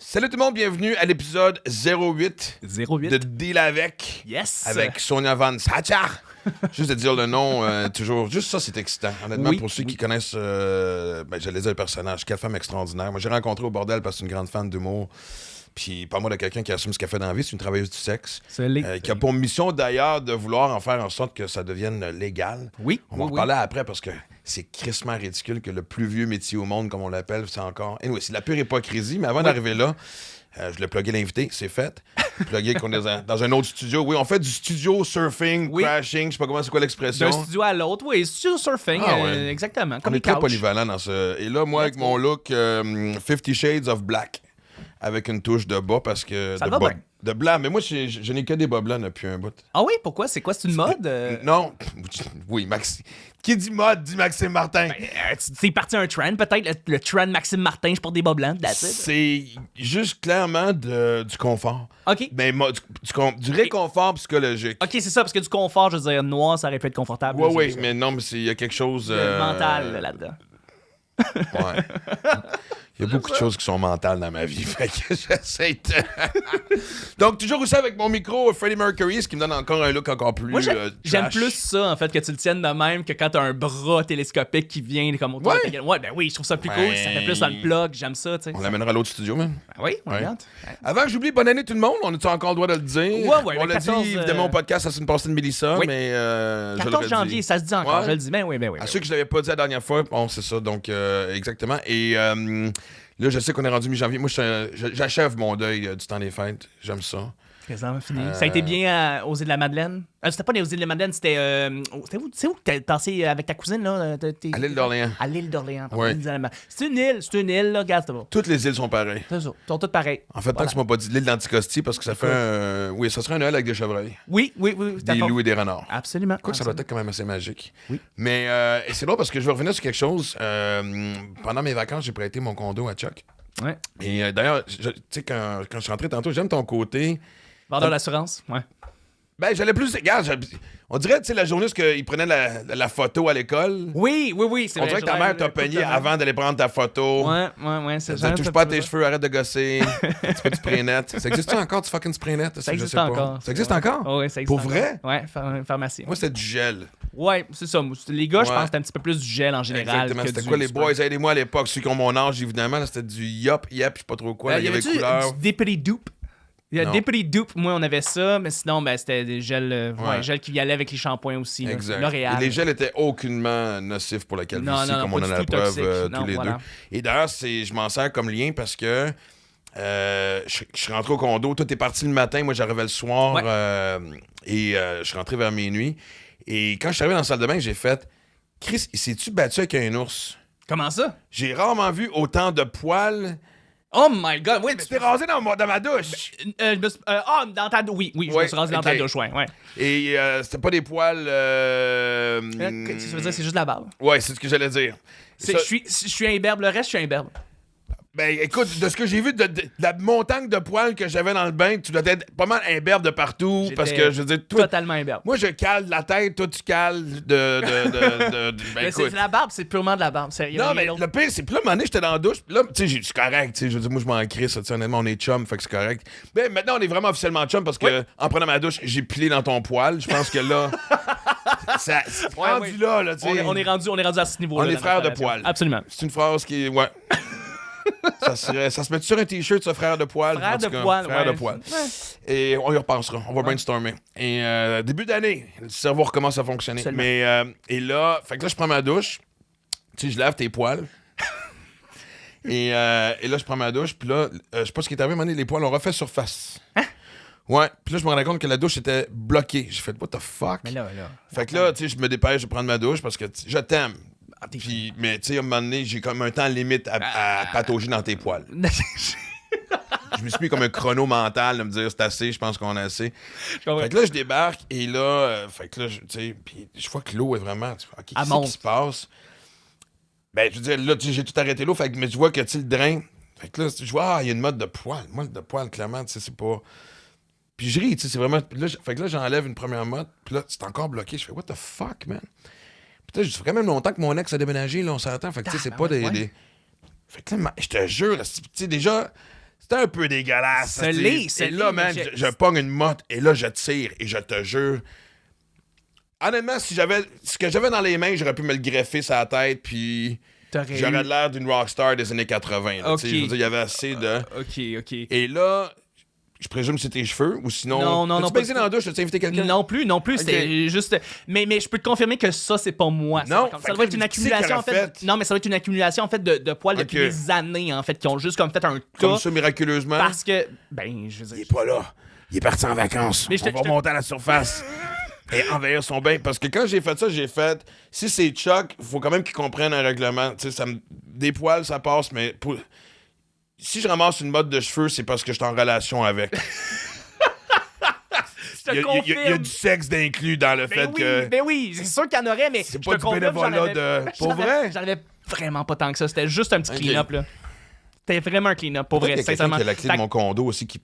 Salut tout le monde, bienvenue à l'épisode 08 de Deal avec. Yes! Avec Sonia Van Satchar. Juste de dire le nom, toujours. Juste ça, c'est excitant. Honnêtement, Oui, pour ceux oui. qui connaissent, j'allais dire le personnage. Quelle femme extraordinaire. Moi, j'ai rencontré au bordel parce que c'est une grande fan d'humour. Puis, pas moi de quelqu'un qui assume ce qu'elle fait dans la vie, c'est une travailleuse du sexe. Qui a pour mission d'ailleurs de vouloir en faire en sorte que ça devienne légal. Oui. On va en reparler après parce que c'est crissement ridicule que le plus vieux métier au monde, comme on l'appelle, c'est encore. Anyway, c'est la pure hypocrisie, mais avant d'arriver là, je l'ai plugué l'invité, c'est fait. Plugué qu'on est dans un autre studio. Oui, on fait du studio surfing, crashing, je sais pas comment c'est quoi l'expression. D'un studio à l'autre, oui, studio surfing, exactement. Comme on est les très couches. polyvalent dans ce. Et là, moi, avec mon look 50 Shades of Black, avec une touche de bas parce que. Ça va bien. De blanc, mais moi, je n'ai que des bas blancs depuis un bout. Ah oui, pourquoi? C'est quoi? C'est une mode? Non. Oui, Maxime. Qui dit mode, dit Maxime Martin. C'est parti un trend, peut-être. Le trend Maxime Martin, je porte des bas blancs. That's it. C'est juste clairement du confort. OK. Mais du réconfort psychologique. OK, c'est ça, parce que du confort, je veux dire, noir, ça aurait pu être confortable. Oui, mais non, mais il y a quelque chose. Mental là-dedans. Ouais. Il y a beaucoup de choses qui sont mentales dans ma vie. Fait que j'essaie de. Donc, toujours aussi avec mon micro Freddie Mercury, ce qui me donne encore un look encore plus. Moi, j'aime trash. plus ça, en fait, que tu le tiennes de même que quand t'as un bras télescopique qui vient comme autour de ta gueule. Ouais, ben oui, je trouve ça plus cool. Ça fait plus dans le plug. J'aime ça, tu sais. On l'amènera à l'autre studio, même. Ben oui, on regarde. Avant que j'oublie, bonne année tout le monde. On a-tu encore le droit de le dire? Ouais, on l'a 14, dit, évidemment, au podcast, ça c'est une passée de Mélissa, oui. mais. 14 janvier, ça se dit encore, je le dis. Ben oui. À ceux que je l'avais pas dit la dernière fois, bon, c'est ça, donc, exactement. Et. Là, je sais qu'on est rendu mi-janvier. Moi, j'achève mon deuil du temps des fêtes. J'aime ça. Quasiment fini. Ça a été bien aux îles de la Madeleine. C'était pas les îles de la Madeleine, c'était. C'est où que t'as passé avec ta cousine, là? À l'île d'Orléans. À l'île d'Orléans. Ouais. C'est une île, là, regarde, c'est bon. Toutes les îles sont pareilles. C'est ça. Ils sont toutes pareilles. En fait, tant que tu m'as pas dit l'île d'Anticosti, parce que ça fait un. Oui, ça serait un Noël avec des chevreuils. Oui. Des loups et des renards. Absolument. Quoi que ça doit être quand même assez magique. Oui. Mais et c'est drôle parce que je vais revenir sur quelque chose. Pendant mes vacances, j'ai prêté mon condo à Chuck. Ouais. Et d'ailleurs, tu sais, quand je suis rentré tantôt, j'aime ton côté. Vendeur d'assurance, ouais. Ben, j'allais plus. Regarde, on dirait, tu sais, la journée où il prenait la photo à l'école. Oui, c'est On dirait que ta mère t'a payé avant d'aller prendre ta photo. Ouais, c'est ça. Touche pas à tes cheveux, arrête de gosser. Un petit peu de spray net. Ça existe encore du fucking spray net? Ça existe encore. Ça existe encore? Oui, ça existe Pour encore. vrai? Ouais, pharmacie. Moi, c'était du gel. Ouais, c'est ça. Les gars, je pense que c'était un petit peu plus du gel en général. Exactement. Que C'était du quoi les spray. boys? Aidez-moi à l'époque. Ceux qui ont mon âge, évidemment. Là, c'était du yop, je sais pas trop quoi. Là, il y avait couleur. Du Dépris Dupe. Il y a Non. Dépris Dupe, moi, on avait ça, mais sinon, ben, c'était des gels, gels qui y allaient avec les shampoings aussi. Là. Exact. L'Oréal. Et les gels étaient aucunement nocifs pour la calvitie, Non, comme pas on du en a la tout preuve toxique. tous les deux. Et d'ailleurs, je m'en sers comme lien parce que je suis rentré au condo. Toi, t'es parti le matin, moi, j'arrivais le soir. Et je suis rentré vers minuit. Et quand je suis arrivé dans la salle de bain, j'ai fait « Chris, il s'est-tu battu avec un ours? » Comment ça? J'ai rarement vu autant de poils. Oh my God! Oui, Tu t'es rasé dans ma douche! dans ta douche. Oui, je me suis rasé dans ta douche, ouais. Et c'était pas des poils... Ça veut dire c'est juste la barbe. Ouais, c'est ce que j'allais dire. Je suis imberbe, le reste, je suis imberbe. Ben, écoute, de ce que j'ai vu de la montagne de poils que j'avais dans le bain, tu dois être pas mal imberbe de partout. Parce que, je veux dire, toi, totalement imberbe. moi, je cale de la tête, toi, tu cales ben, écoute. C'est la barbe, c'est purement de la barbe. Non, mais le pire, c'est plus là, un moment donné, j'étais dans la douche, pis là, tu sais, c'est correct, tu sais, je veux dire, moi, je m'en crie, ça, tu sais, honnêtement, on est chum, fait que c'est correct. Mais maintenant, on est vraiment officiellement chum parce que, en prenant ma douche, j'ai pilé dans ton poil. Je pense que là, c'est rendu là, tu sais. On est rendu à ce niveau-là. On est frères de poil. Absolument. C'est une phrase qui est, ouais. Ça se met sur un t-shirt, ce frère de poil. Frère en tout de cas, poil, frère de poil. Ouais. Et on y repensera. On va brainstormer. Et début d'année, le cerveau recommence à fonctionner. Absolument. Mais et là, fait que là, je prends ma douche. Tu sais, je lave tes poils. et là, je prends ma douche. Puis là, je sais pas ce qui est arrivé, à un moment donné, les poils ont refait surface. Hein? Ouais. Puis là, je me rendais compte que la douche était bloquée. J'ai fait, what the fuck? Mais là. Fait que là, tu sais, je me dépêche de prendre ma douche parce que je t'aime. T'es Puis, mais tu sais, à un moment donné, j'ai comme un temps limite à patauger dans tes poils. Je me suis mis comme un chrono mental de me dire c'est assez, je pense qu'on a assez. Fait que là, je débarque et là, fait que là, tu sais, puis je vois que l'eau est vraiment. OK, qu'est-ce qui se passe? Ben, je veux dire, là, tu sais, j'ai tout arrêté l'eau, fait que, mais je vois que, tu sais, le drain. Fait que là, je vois, il y a une mode de poil. Mode de poil, clairement, tu sais, c'est pas. Puis je ris, tu sais, c'est vraiment. Là, fait que là, j'enlève une première mode, puis là, c'est encore bloqué. Je fais, what the fuck, man? Puis là, ça fait quand même longtemps que mon ex a déménagé, là, on s'entend. Fait que, tu sais, c'est pas des. Fait que là, je te jure, tu sais, déjà. C'était un peu dégueulasse. Et là, man, je pogne une motte et là, je tire et je te jure. Honnêtement, ce que j'avais dans les mains, j'aurais pu me le greffer sur la tête, puis j'aurais l'air d'une rockstar des années 80. Là, je veux dire, il y avait assez de... OK. Et là, je présume que c'est tes cheveux, ou sinon... Non. Tu baisé dans la douche, t'as invité quelqu'un? Non plus, okay. C'était juste... Mais je peux te confirmer que ça, c'est pas moi. Non, ça doit être une accumulation, en fait... Non, mais ça doit être une accumulation, en fait, de poils depuis des années, en fait, qui ont juste comme fait un tas. Comme ça, miraculeusement? Parce que... Ben, je veux dire... Il est pas là. Il est parti en vacances. On va remonter à la surface. Et envahir son bain. Parce que quand j'ai fait ça, si c'est Chuck, faut quand même qu'il comprenne un règlement. Des poils, ça passe, mais si je ramasse une mode de cheveux, c'est parce que je suis en relation avec. Il y a du sexe d'inclus dans le fait que... Ben oui, c'est sûr qu'il y en aurait, mais... C'est pas du bénévolat de... Pour vrai? J'en avais vraiment pas tant que ça. C'était juste un petit clean-up, là. C'était vraiment un clean-up, pour vrai, sincèrement. Il y a la clé de mon condo aussi qui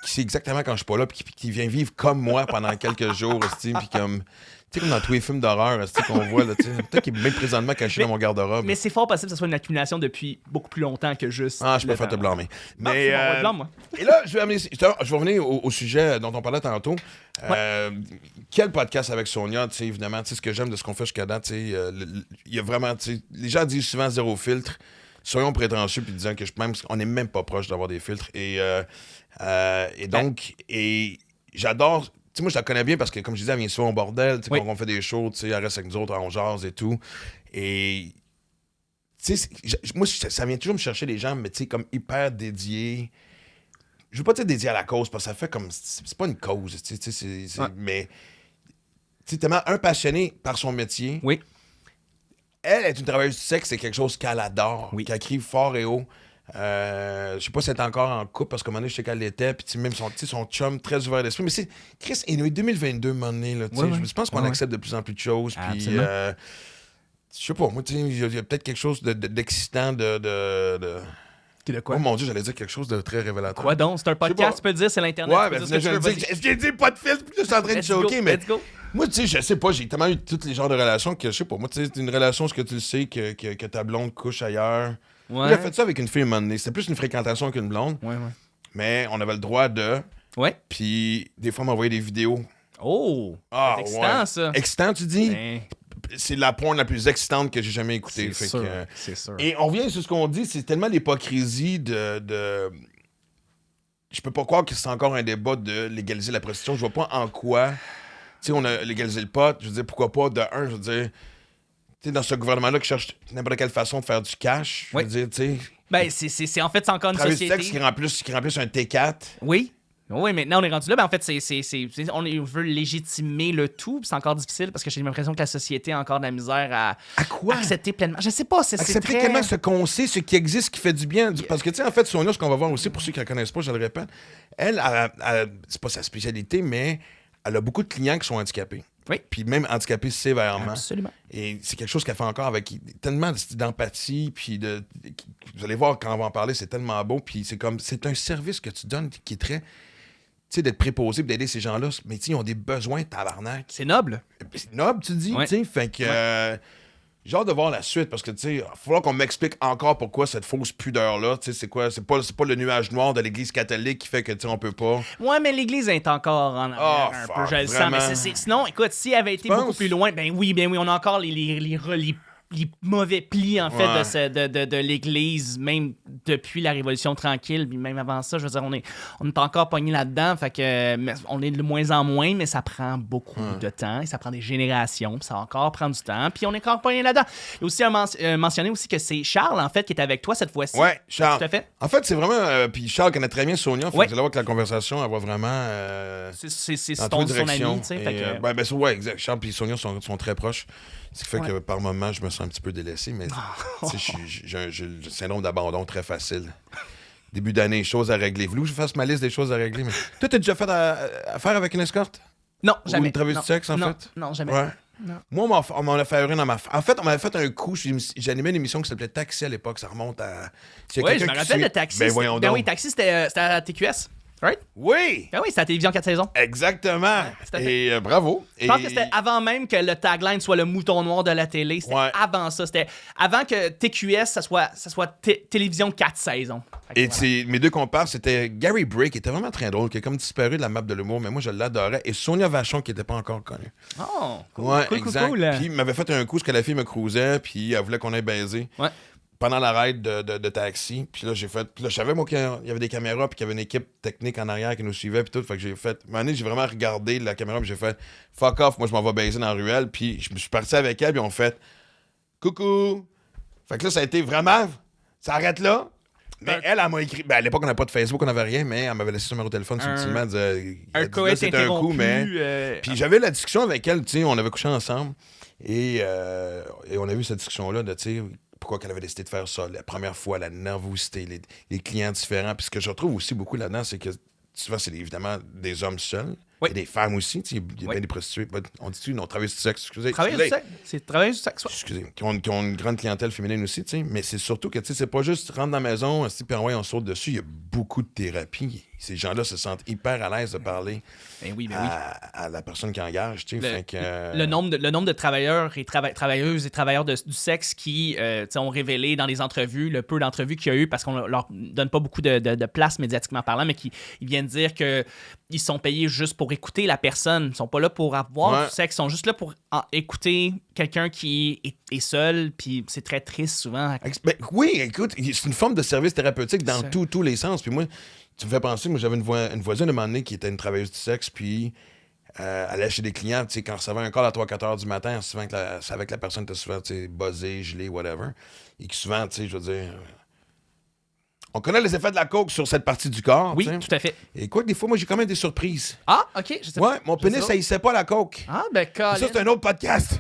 sait exactement quand je suis pas là, puis qui vient vivre comme moi pendant quelques jours, puis comme... Tu sais, comme dans tous les films d'horreur qu'on voit, là, peut-être qu'il est même présentement caché dans mon garde-robe. Mais c'est fort possible que ce soit une accumulation depuis beaucoup plus longtemps que juste... Ah, je peux pas te blâmer. Mais... moi. Et là, je vais revenir au sujet dont on parlait tantôt. Quel podcast avec Sonia, tu sais, évidemment, tu sais, ce que j'aime de ce qu'on fait jusqu'à date, tu sais, il y a vraiment, tu sais, les gens disent souvent zéro filtre. Soyons prétentieux puis disant que on n'est même pas proche d'avoir des filtres. Et donc, j'adore... Tu sais, moi, je la connais bien parce que, comme je disais, elle vient souvent au bordel, tu sais, quand on fait des shows, tu sais, elle reste avec nous autres, on jase et tout. Et, tu sais, moi, ça vient toujours me chercher des gens, mais tu sais, comme hyper dédiés. Je veux pas dire dédiés à la cause, parce que ça fait comme... C'est pas une cause, tu sais, mais... Tu sais, tellement un passionné par son métier. Oui. Elle est une travailleuse du sexe, c'est quelque chose qu'elle adore, qu'elle crie fort et haut. Je sais pas si elle est encore en couple, parce qu'à un moment donné, je sais qu'elle l'était, puis même son chum très ouvert d'esprit. Mais c'est Chris, il est 2022, à un moment donné, là, je pense qu'on accepte de plus en plus de choses. Puis, je sais pas, moi, il y a peut-être quelque chose d'excitant de quoi? Oh mon Dieu, j'allais dire quelque chose de très révélateur. Quoi donc? C'est un podcast, tu peux le dire, c'est l'Internet. Ouais, mais j'ai dit pas de filtre, puis je suis en train de choquer, mais... Moi, tu sais, je sais pas, j'ai tellement eu tous les genres de relations que, je sais pas, moi, tu sais, c'est une relation, ce que tu le sais, que ta blonde couche ailleurs. Ouais. J'ai fait ça avec une fille à un moment donné. C'était plus une fréquentation qu'une blonde. Ouais. Mais on avait le droit de... Ouais. Puis, des fois, on m'envoyait des vidéos. Oh! C'est excitant, ça. Excitant, tu dis? Ben... C'est la porn la plus excitante que j'ai jamais écoutée. C'est sûr. C'est sûr. Et on revient sur ce qu'on dit, c'est tellement l'hypocrisie de... Je peux pas croire que c'est encore un débat de légaliser la prostitution. Je vois pas en quoi... Tu sais, on a légalisé le pot. Je veux dire, pourquoi pas, je veux dire... Tu sais, dans ce gouvernement-là qui cherche n'importe quelle façon de faire du cash, je veux dire, tu sais... Ben, c'est en fait, c'est encore une société... qui remplissent un T4. Oui. Oui, maintenant, on est rendu là. Ben, en fait, on veut légitimer le tout. C'est encore difficile parce que j'ai l'impression que la société a encore de la misère à accepter pleinement. Je sais pas. Accepter tellement ce qu'on sait, ce qui existe, qui fait du bien. Parce que, tu sais, en fait, Sonia, ce qu'on va voir aussi, pour ceux qui ne la connaissent pas, je le répète, elle, c'est pas sa spécialité, mais elle a beaucoup de clients qui sont handicapés. Oui. Puis même handicapés sévèrement. Absolument. Et c'est quelque chose qu'elle fait encore avec tellement d'empathie. Puis vous allez voir quand on va en parler, c'est tellement beau. Puis c'est un service que tu donnes qui est très... Tu sais, d'être préposé et d'aider ces gens-là. Mais tu sais, ils ont des besoins de tabarnak. C'est noble. C'est noble, tu dis. Tu sais, fait que... j'ai hâte de voir la suite parce que, tu sais, il va falloir qu'on m'explique encore pourquoi cette fausse pudeur-là, tu sais, c'est quoi? C'est pas le nuage noir de l'Église catholique qui fait que, tu sais, on peut pas... Ouais, mais l'Église est encore en arrière un peu, je le sens. Mais sinon, écoute, si elle avait été beaucoup plus loin, ben oui, on a encore les mauvais plis, en fait, de l'Église, même depuis la Révolution tranquille, puis même avant ça, je veux dire, on est encore pogné là-dedans, fait que on est de moins en moins, mais ça prend beaucoup de temps, et ça prend des générations, puis ça va encore prendre du temps, puis on est encore pogné là-dedans. Il y a aussi mentionné aussi que c'est Charles, en fait, qui est avec toi cette fois-ci. Ouais, Charles. Tout à fait. En fait, c'est vraiment... puis Charles connaît très bien Sonia, fait que vous allez voir que la conversation, elle va vraiment... c'est son ami, tu sais. Ouais, exact. Charles et Sonia sont très proches. Ce qui fait que par moments, je me sens un petit peu délaissé, mais j'ai le syndrome d'abandon très facile. Début d'année, choses à régler. Voulez-vous que je fasse ma liste des choses à régler? Mais... Toi, t'as déjà fait affaire avec une escorte? Non, jamais. Ou une travailleuse du sexe, en fait? Non, jamais. Ouais. Non. Moi, on m'en a fait une dans ma... En fait, on m'avait fait un coup. J'animais une émission qui s'appelait Taxi à l'époque. Ça remonte à... Oui, je me rappelle de Taxi. Ben voyons donc. Oui, Taxi, c'était à TQS. Right? Oui! Ah oui, c'était à la télévision 4 saisons. Exactement. Et bravo. Je pense que c'était avant même que le tagline soit le mouton noir de la télé. C'était avant ça. C'était avant que TQS, ça soit télévision 4 saisons. Et mes deux compères, c'était Gary Bray, qui était vraiment très drôle, qui a comme disparu de la map de l'humour, mais moi, je l'adorais. Et Sonia Vachon, qui n'était pas encore connue. Oh, cool. Ouais, cool, exact. Cool. Puis il m'avait fait un coup, parce que la fille me cruisait, puis elle voulait qu'on aille baiser. Ouais. Pendant la ride de taxi. Puis là, j'ai fait. Puis là, je savais, moi, qu'il y avait des caméras, puis qu'il y avait une équipe technique en arrière qui nous suivait, puis tout. Fait que j'ai fait. À un moment donné, j'ai vraiment regardé la caméra, puis j'ai fait fuck off, moi, je m'en vais baiser dans la ruelle. Puis je me suis parti avec elle, puis on fait coucou. Fait que là, ça a été vraiment. Ça arrête là. Mais elle m'a écrit. Ben, à l'époque, on n'avait pas de Facebook, on n'avait rien, mais elle m'avait laissé son numéro de téléphone subtilement. Elle disait, c'était un coup, mais. Puis j'avais la discussion avec elle, tu sais, on avait couché ensemble. Et on a eu cette discussion-là de, tu sais, pourquoi qu'elle avait décidé de faire ça la première fois, la nervosité, les clients différents. Puis ce que je retrouve aussi beaucoup là-dedans, c'est que souvent, c'est évidemment des hommes seuls. Oui. Et des femmes aussi. Il y a bien des prostituées. On dit-tu, non, travailleuses du sexe, excusez. Travailleuses du sexe. C'est travailleuses du sexe, ouais. Excusez. Qui ont une grande clientèle féminine aussi, tu sais. Mais c'est surtout que, tu sais, c'est pas juste rentre dans la maison, puis on saute dessus. Il y a beaucoup de thérapie. Ces gens-là se sentent hyper à l'aise de parler à la personne qui engage, tu sais. Le nombre de travailleurs et travailleuses et travailleurs du sexe qui ont révélé dans les entrevues, le peu d'entrevues qu'il y a eu, parce qu'on leur donne pas beaucoup de place médiatiquement parlant, mais qui ils viennent dire qu'ils sont payés juste pour écouter la personne. Ils sont pas là pour avoir du sexe, ils sont juste là pour écouter quelqu'un qui est seul, puis c'est très triste souvent. Ben, oui, écoute, c'est une forme de service thérapeutique dans tous les sens. Puis moi, tu me fais penser, moi j'avais une voisine à un moment donné qui était une travailleuse du sexe, puis elle allait chez des clients, tu sais, quand elle recevait un call à 3-4 heures du matin, souvent que savait que la personne était souvent, tu sais, buzzée, gelée, whatever. Et qui souvent, tu sais, je veux dire... On connaît les effets de la coke sur cette partie du corps. Oui, t'sais. tout à fait. Et quoi, des fois, moi, j'ai quand même des surprises. Ah, OK. Je sais ouais, mon pénis, ça hissait pas la coke. Ah, ben, ça, c'est un autre podcast.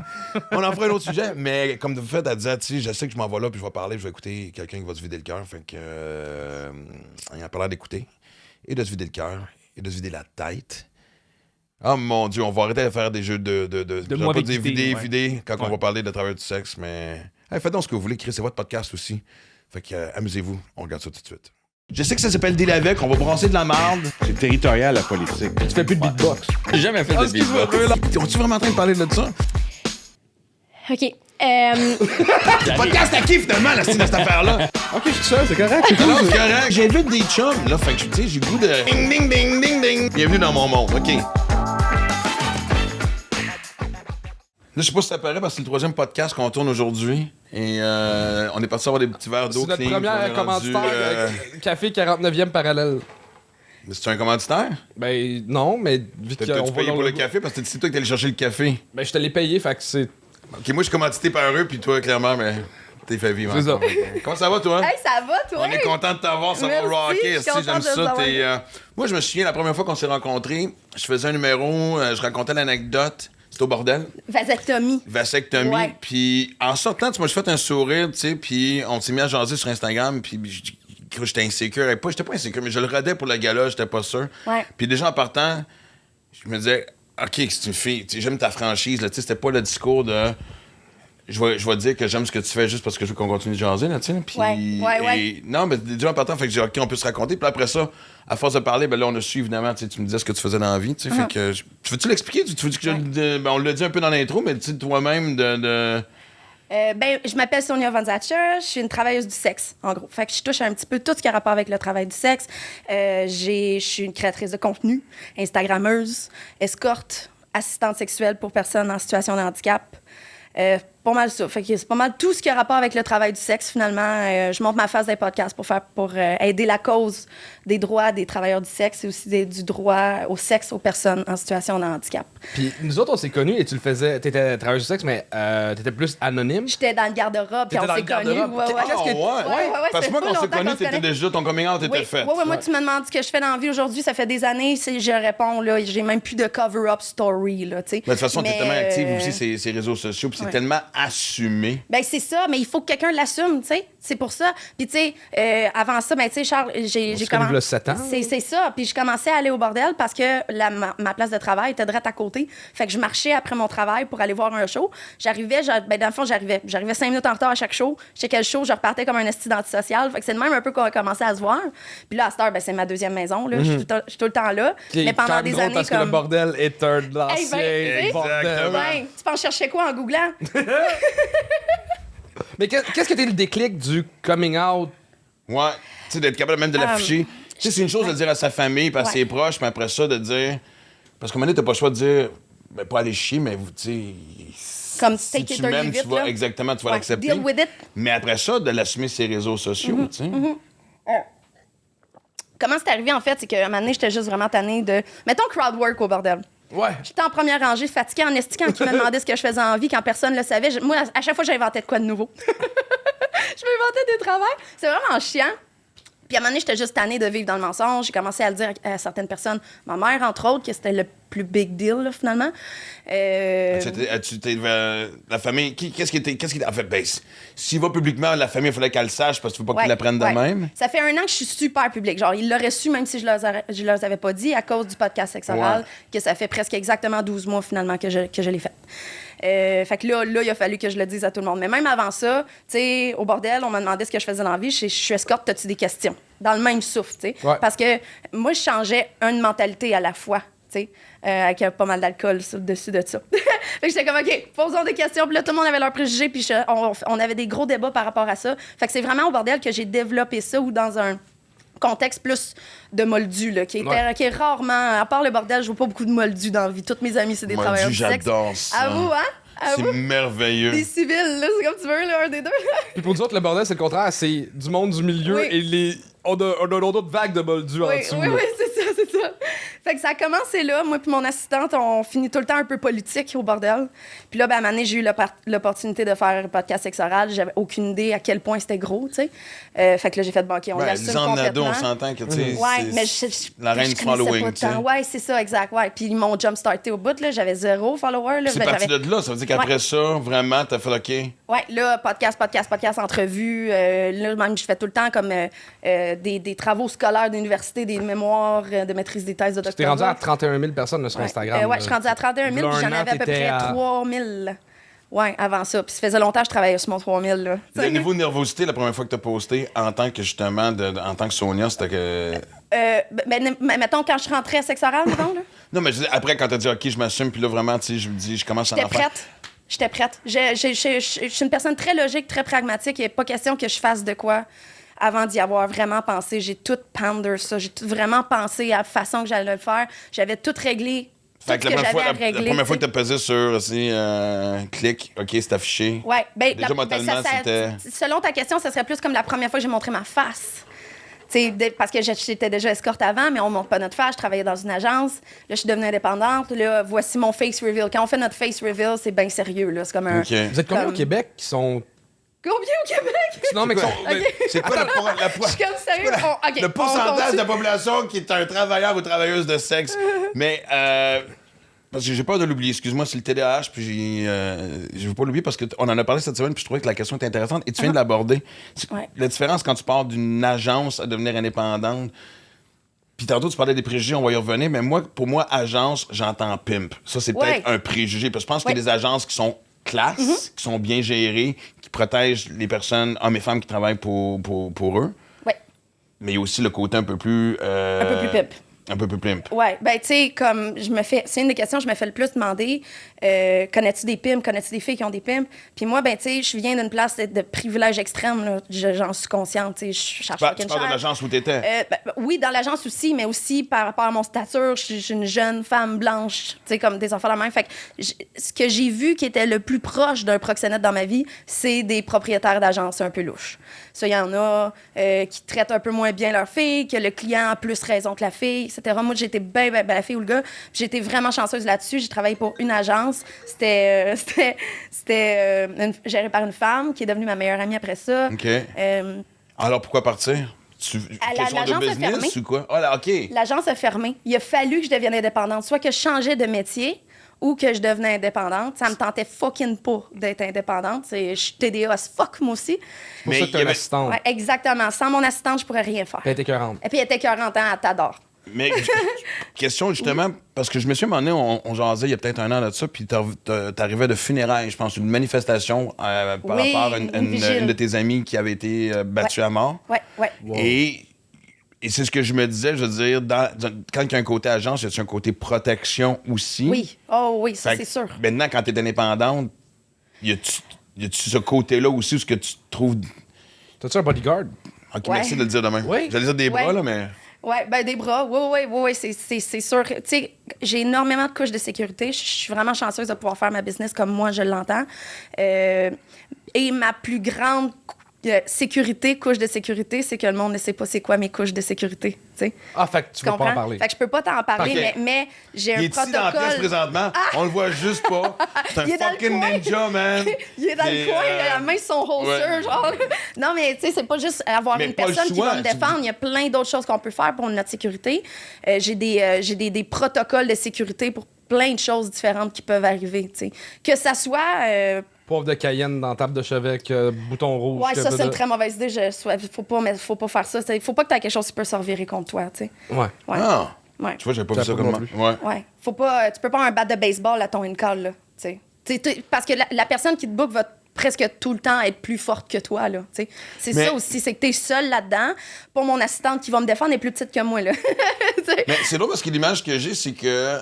On en fera un autre sujet. Mais comme de fait, elle disait, tu sais, je sais que je m'en vais là, puis je vais parler, puis je vais écouter quelqu'un qui va se vider le cœur. Fait que. Il a pas l'air d'écouter. Et de se vider le cœur. Et de se vider la tête. Oh mon Dieu, on va arrêter de faire des jeux de moi pas dire vider quand on va parler de travail du sexe, mais. Hey, faites donc ce que vous voulez, Chris, c'est votre podcast aussi. Fait que amusez-vous, on regarde ça tout de suite. Je sais que ça s'appelle Deal avec, on va brasser de la marde. C'est territorial, la politique. Tu fais plus de beatbox. J'ai jamais fait de beatbox. On-tu vraiment en train de parler de ça? OK. Le podcast à qui, finalement, là, cette affaire-là? OK, je suis seul, c'est correct. C'est correct. J'invite des chums, là, fait que, tu sais, j'ai le goût de... Ding, ding, ding, ding, ding. Bienvenue dans mon monde, OK. Là, je sais pas si ça paraît parce que c'est le 3e podcast qu'on tourne aujourd'hui. Et on est parti avoir des petits verres d'eau. C'est notre première commanditaire, café 49e parallèle. Mais c'est un commanditaire? Ben non, mais vite qu'on T'as-tu payé pour le café? Parce que c'est toi qui allé chercher le café. Ben je te l'ai payé, fait que c'est... OK, moi je suis commandité par eux, puis toi, clairement, mais t'es fait vivre. C'est ça. Comment ça va, toi? Hey, ça va, toi? On est content de t'avoir, ça va rocker. Si, j'aime ça. Moi, je me souviens, la première fois qu'on s'est rencontrés, je faisais un numéro, je racontais l'anecdote. C'était au bordel. Vasectomie. Ouais. Puis en sortant, tu m'as fait un sourire, tu sais, puis on s'est mis à jaser sur Instagram, puis j'étais insécure. J'étais pas insécure, mais je le rodais pour le gala, j'étais pas sûr. Ouais. Puis déjà en partant, je me disais, OK, c'est une fille, j'aime ta franchise, là, tu sais, c'était pas le discours de... Je vais dire que j'aime ce que tu fais juste parce que je veux qu'on continue de jaser, là, tu sais. Puis, ouais. Non, mais déjà en partant, fait que j'ai dit, OK, on peut se raconter. Puis après ça, à force de parler, ben là, on a su, évidemment, tu me disais ce que tu faisais dans la vie, tu sais. Fait que, tu veux-tu l'expliquer? Tu veux que on l'a dit un peu dans l'intro, mais tu sais, toi-même, je m'appelle Sonia Van Zatcher, je suis une travailleuse du sexe, en gros. Fait que je touche un petit peu tout ce qui a rapport avec le travail du sexe. Je suis une créatrice de contenu, Instagrammeuse, escorte, assistante sexuelle pour personnes en situation de handicap. Pas mal ça. Fait que c'est pas mal tout ce qui a rapport avec le travail du sexe, finalement. Je monte ma face des podcasts pour aider la cause des droits des travailleurs du sexe et aussi du droit au sexe aux personnes en situation de handicap. Puis nous autres, on s'est connus et tu le faisais... T'étais travailleuse du sexe, mais t'étais plus anonyme. J'étais dans le garde-robe, puis on s'est connus. Parce que moi, quand on s'est connus, t'étais déjà... Ton coming out était fait. Oui, moi, tu me demandes ce que je fais dans la vie aujourd'hui. Ça fait des années. Je réponds, là, j'ai même plus de cover-up story, là, tu sais. De toute façon, t'es tellement active aussi, ces réseaux sociaux, puis c'est tellement assumé. Ben c'est ça, mais il faut que quelqu'un l'assume, tu sais. c'est pour ça. Puis, tu sais, avant ça, ben, tu sais, Charles, j'ai commencé... 7 ans. C'est ça. Puis, je commençais à aller au bordel parce que ma place de travail était direct à côté. Fait que je marchais après mon travail pour aller voir un show. J'arrivais, dans le fond, j'arrivais 5 minutes en retard à chaque show. Je checkais le show, je repartais comme un esti d'antisocial. Fait que c'est de même un peu qu'on a commencé à se voir. Puis là, à cette heure, ben, c'est ma deuxième maison. Là. Je suis tout le temps là. Mais pendant des années, parce que le bordel est un de l'ancien bordel. Ben, tu penses chercher quoi en googlant? Mais qu'est-ce que t'es le déclic du coming out? Ouais, tu sais, d'être capable même de l'afficher. Tu sais, c'est une chose de dire à sa famille, à ses proches, mais après ça, de dire... Parce qu'à un moment donné, t'as pas le choix de dire... Ben, pas aller chier, mais tu sais... Comme si tu m'aimes, tu vas... Exactement, tu vas l'accepter. Deal with it. Mais après ça, de l'assumer sur les réseaux sociaux, tu sais. Comment c'est arrivé, en fait, c'est qu'à un moment donné, j'étais juste vraiment tannée de... Mettons crowd work au bordel. Ouais. J'étais en première rangée, fatiguée en esti quand ils me demandaient ce que je faisais en vie, quand personne ne le savait. Moi, à chaque fois, j'inventais de quoi de nouveau. Je m'inventais des travails. C'est vraiment chiant. Puis à un moment donné, j'étais juste tannée de vivre dans le mensonge. J'ai commencé à le dire à certaines personnes. Ma mère, entre autres, que c'était le plus big deal, là, finalement. La famille... Qu'est-ce qui était... En fait, ben, s'il va publiquement, la famille, il fallait qu'elle le sache parce qu'il ne faut pas qu'ils l'apprennent de même. Ça fait 1 an que je suis super publique. Genre, ils l'auraient su, même si je leur avais pas dit, à cause du podcast Sexe Oral, que ça fait presque exactement 12 mois, finalement, que je l'ai fait. Fait que là, il a fallu que je le dise à tout le monde. Mais même avant ça, tu sais, au bordel, on m'a demandé ce que je faisais dans la vie. Je suis escorte, t'as-tu des questions? Dans le même souffle, tu sais. Ouais. Parce que moi, je changeais une mentalité à la fois, tu sais, avec pas mal d'alcool sur le dessus de ça. Fait que j'étais comme, OK, posons des questions. Puis là, tout le monde avait leurs préjugés, puis on avait des gros débats par rapport à ça. Fait que c'est vraiment au bordel que j'ai développé ça, ou dans un contexte plus de moldus, là, qui est rarement... À part le bordel, je vois pas beaucoup de moldus dans la vie. Toutes mes amies, c'est des travailleurs du sexe. J'adore ça. À vous, hein? C'est merveilleux. Des civils, là, c'est comme tu veux, là, un des deux. Puis pour nous autres, le bordel, c'est le contraire. C'est du monde du milieu et on a d'autres vagues de moldus en dessous. Oui, c'est ça. Fait que ça a commencé là. Moi puis mon assistante, on finit tout le temps un peu politique au bordel. Puis là, ben, à un moment donné, j'ai eu l'opportunité de faire un podcast Sexe Oral. J'avais aucune idée à quel point c'était gros, tu sais. Fait que là, j'ai fait, bon, OK, on l'assume complètement. On s'entend que, tu sais, mais la reine du following, tu sais. Ouais, c'est ça, exact, ouais. Puis ils m'ont jump-starté au bout, là. J'avais 0 follower, là. C'est parti de là. Ça veut dire qu'après ça, vraiment, t'as fait OK. Ouais, là, podcast, entrevue. Là, même, je fais tout le temps comme des travaux scolaires d'université, des mémoires de maîtrise des thèses de doctorat. Tu t'es rendu à 31 000 personnes là, sur Instagram. Ouais, je suis rendue à 31 000, puis j'en avais à peu près 3 000. Ouais, avant ça. Puis ça faisait longtemps que je travaillais sur mon 3 000. Là. Le niveau de nervosité, la première fois que tu as posté, en tant que, justement, en tant que Sonia, c'était que... mettons, quand je rentrais à Sexe Oral, mettons, là. Non, mais je dis, après, quand tu as dit, OK, je m'assume, puis là, vraiment, tu sais, je me dis, je commence à en faire. J'étais prête. Je suis une personne très logique, très pragmatique. Il n'est pas question que je fasse de quoi avant d'y avoir vraiment pensé. J'ai tout ponder ça. J'ai tout vraiment pensé à la façon que j'allais le faire. J'avais tout réglé. Fait que la première fois que tu as pesé sur aussi, clic, OK, c'est affiché. Ouais, déjà, mentalement, c'était. Selon ta question, ça serait plus comme la première fois que j'ai montré ma face. Parce que j'étais déjà escorte avant, mais on ne montre pas notre face. Je travaillais dans une agence. Là, je suis devenue indépendante. Là, voici mon face reveal. Quand on fait notre face reveal, c'est bien sérieux. Là. C'est comme un. Okay. Vous êtes combien au Québec qui sont. Combien au Québec? Non, mais c'est quoi Je suis comme sérieux. Le pourcentage de la population qui est un travailleur ou travailleuse de sexe. Mais, parce que j'ai peur de l'oublier. Excuse-moi, c'est le TDAH, puis je veux pas l'oublier parce qu'on en a parlé cette semaine, puis je trouvais que la question était intéressante et tu viens de l'aborder. La différence quand tu pars d'une agence à devenir indépendante. Puis tantôt, tu parlais des préjugés, on va y revenir, mais pour moi, agence, j'entends pimp. Ça, c'est peut-être un préjugé, parce que je pense qu'il y a des agences qui sont classe, qui sont bien gérées, qui protègent les personnes, hommes et femmes qui travaillent pour eux. Oui. Mais il y a aussi le côté un peu plus... un peu plus pimp. Un peu plus pimp. Ouais, ben tu sais, comme c'est une des questions que je me fais le plus demander. Connais-tu des pimps? Connais-tu des filles qui ont des pimps? Puis moi, ben tu sais, je viens d'une place de privilège extrême, là. J'en suis consciente, tu sais, je cherche pas Tu parles de l'agence où t'étais? Oui, dans l'agence aussi, mais aussi par rapport à mon stature, je suis une jeune femme blanche, tu sais, comme des enfants la même. Fait que ce que j'ai vu qui était le plus proche d'un proxénète dans ma vie, c'est des propriétaires d'agences un peu louches. Ça, il y en a qui traitent un peu moins bien leur fille, que le client a plus raison que la fille, etc. Moi, j'étais bien la fille ou le gars. J'étais vraiment chanceuse là-dessus. J'ai travaillé pour une agence. C'était géré par une femme qui est devenue ma meilleure amie après ça. OK. Alors, pourquoi partir? Question de business ou quoi? Ah, là, OK. L'agence a fermé. Il a fallu que je devienne indépendante. Soit que je changeais de métier ou que je devenais indépendante. Ça me tentait fucking pas d'être indépendante. Je suis TDA as fuck, moi aussi. C'est pour ça que t'as une assistante. Ouais, exactement. Sans mon assistante, je pourrais rien faire. Elle était écœurante. Et puis, elle était écœurante, hein, elle t'adore. Mais question justement, parce que je me suis demandé, on jasait il y a peut-être un an de ça, puis t'arrivais de funérailles, je pense, une manifestation par rapport à une de tes amies qui avait été battue à mort. Ouais. Wow. Et c'est ce que je me disais, je veux dire, quand il y a un côté agence, y a-tu un côté protection aussi? Oui, ça c'est sûr. Maintenant, quand t'es indépendante, y a-tu ce côté-là aussi où ce que tu trouves... T'as-tu un bodyguard? OK, merci de le dire demain. Oui. J'allais dire des bras, là, mais... Oui, des bras. Oui, c'est sûr. Tu sais, j'ai énormément de couches de sécurité. Je suis vraiment chanceuse de pouvoir faire ma business comme moi, je l'entends. Et ma plus grande couche de sécurité, c'est que le monde ne sait pas c'est quoi mes couches de sécurité. T'sais. Ah, fait que tu peux pas en parler. Fait que je peux pas t'en parler, okay. mais j'ai un protocole. Il est ici dans la pièce présentement. On le voit juste pas. C'est un fucking ninja, man. Il est dans le coin, la main sur son holster, genre. Non, mais tu sais, c'est pas juste avoir une personne qui va me défendre. Il y a plein d'autres choses qu'on peut faire pour notre sécurité. J'ai des protocoles de sécurité pour plein de choses différentes qui peuvent arriver, tu sais. Que ça soit... Poivre de Cayenne dans table de chevet avec bouton rouge. Ouais, ça, c'est une très mauvaise idée. Faut pas faire ça. Faut pas que tu aies quelque chose qui peut se revirer contre toi, tu sais. Ouais. Ah! Ouais. Tu vois, j'avais pas vu ça comme moi. Ouais. Faut pas... Tu peux pas avoir un bat de baseball à ton in-call, là, tu sais. Parce que la personne qui te book va presque tout le temps être plus forte que toi, là, tu sais. C'est ça aussi, c'est que t'es seule là-dedans. Pour mon assistante qui va me défendre est plus petite que moi, là. Mais c'est drôle parce que l'image que j'ai, c'est que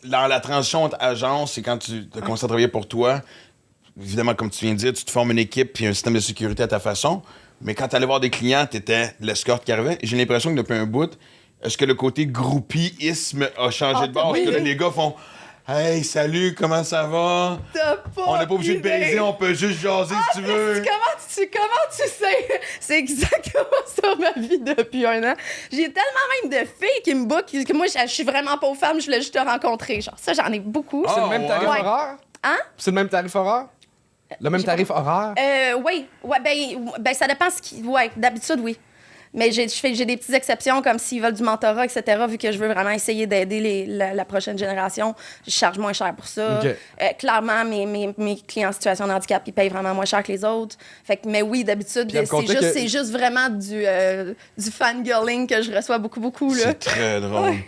dans la transition entre agence, c'est quand tu as commencé à travailler pour toi... Évidemment, comme tu viens de dire, tu te formes une équipe puis un système de sécurité à ta façon. Mais quand tu allais voir des clients, tu étais l'escorte qui arrivait. J'ai l'impression que depuis un bout, est-ce que le côté groupisme a changé de bord? Parce que là, les gars font « Hey, salut, comment ça va? On n'est pas obligé de baiser, on peut juste jaser si tu veux. » Comment tu sais? C'est exactement ça ma vie depuis un an. J'ai tellement même de filles qui me bookent que moi, je suis vraiment pas aux femmes, je voulais juste te rencontrer. Genre, ça, j'en ai beaucoup. C'est le même tarif horaire? Hein? C'est le même tarif horaire? Le même tarif horaire? Oui. Ouais, ben, ça dépend ouais, d'habitude, oui. Mais j'ai des petites exceptions, comme s'ils veulent du mentorat, etc., vu que je veux vraiment essayer d'aider la prochaine génération. Je charge moins cher pour ça. Okay. Clairement, mes clients en situation de handicap, ils payent vraiment moins cher que les autres. Fait que, mais oui, d'habitude, c'est juste vraiment du fangirling que je reçois beaucoup. Là. C'est très drôle. Ouais.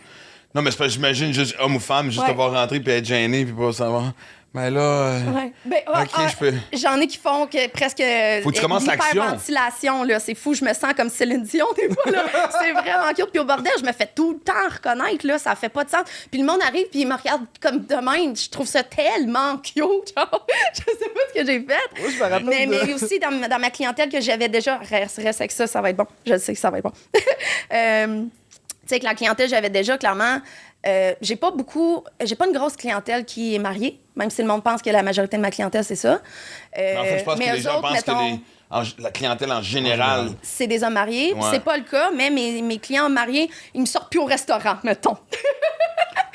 Non, mais c'est pas, j'imagine, juste homme ou femme, juste avoir rentré puis être gêné puis pas savoir... Mais là, je peux... J'en ai qui font que presque faut que tu commences l'action. L'hyperventilation, là, c'est fou, je me sens comme Céline Dion des fois, là. C'est vraiment cute. Puis au bordel, je me fais tout le temps reconnaître, là, ça fait pas de sens. Puis le monde arrive, puis il me regarde comme de même. Je trouve ça tellement cute, genre. Je sais pas ce que j'ai fait. Oui, je me rappelle mais aussi dans ma clientèle que j'avais déjà, reste avec ça va être bon. Je sais que ça va être bon. Tu sais, que la clientèle, j'avais déjà, clairement... j'ai pas une grosse clientèle qui est mariée, même si le monde pense que la majorité de ma clientèle, c'est ça. Mais en fait, je pense que les gens pensent que la clientèle en général... C'est des hommes mariés. Ouais. C'est pas le cas, mais mes clients mariés, ils me sortent plus au restaurant, mettons.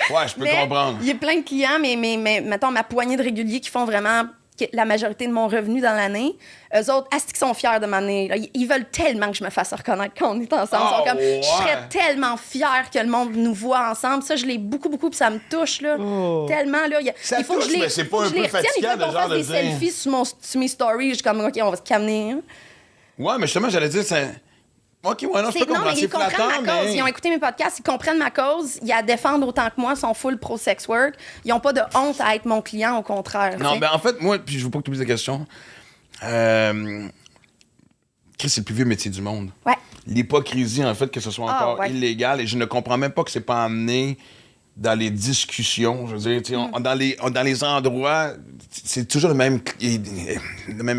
Ouais, je peux comprendre. Il y a plein de clients, mais mettons, ma poignée de réguliers qui font vraiment la majorité de mon revenu dans l'année. Eux autres, est-ce qu'ils sont fiers de m'amener? Ils veulent tellement que je me fasse reconnaître quand on est ensemble. Je serais tellement fière que le monde nous voit ensemble. Ça, je l'ai beaucoup, puis ça me touche, là. Tellement, là. Ça touche, mais c'est pas un peu fatigant, de genre de dire... Ils veulent qu'on fasse des selfies sur mes stories. Je suis comme, OK, on va se calmer. Hein. Ouais, mais justement, j'allais dire, c'est... OK, ouais, non, je peux comprendre. Ils comprennent ma cause. Ils ont écouté mes podcasts, ils comprennent ma cause. Ils la défendent autant que moi, ils sont full pro-sex work. Ils n'ont pas de honte à être mon client, au contraire. Non, ben en fait, moi, puis je veux pas que tu oublies la question. Chris, c'est le plus vieux métier du monde. Ouais. L'hypocrisie, en fait, que ce soit encore illégal, et je ne comprends même pas que c'est pas amené dans les discussions. Je veux dire, dans les endroits, c'est toujours le même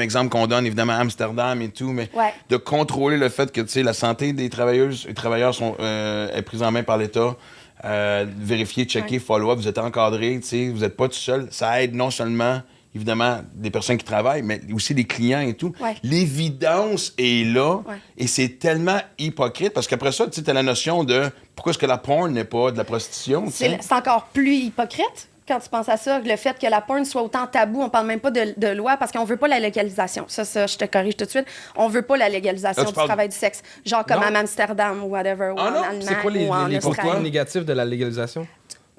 exemple qu'on donne, évidemment, à Amsterdam et tout, mais de contrôler le fait que, tu sais, la santé des travailleuses et travailleurs est prise en main par l'État. Vérifier, checker, follow-up, vous êtes encadré, tu sais, vous n'êtes pas tout seul. Ça aide non seulement, évidemment, des personnes qui travaillent, mais aussi des clients et tout. Ouais. L'évidence est là et c'est tellement hypocrite parce qu'après ça, tu sais, t'as la notion de pourquoi est-ce que la porn n'est pas de la prostitution. C'est encore plus hypocrite quand tu penses à ça, le fait que la porn soit autant tabou. On parle même pas de loi parce qu'on veut pas la légalisation. Ça, je te corrige tout de suite. On veut pas la légalisation du travail du sexe. Genre comme à Amsterdam ou whatever, ou en Allemagne c'est quoi les ou en côtés Australie. négatifs de la légalisation?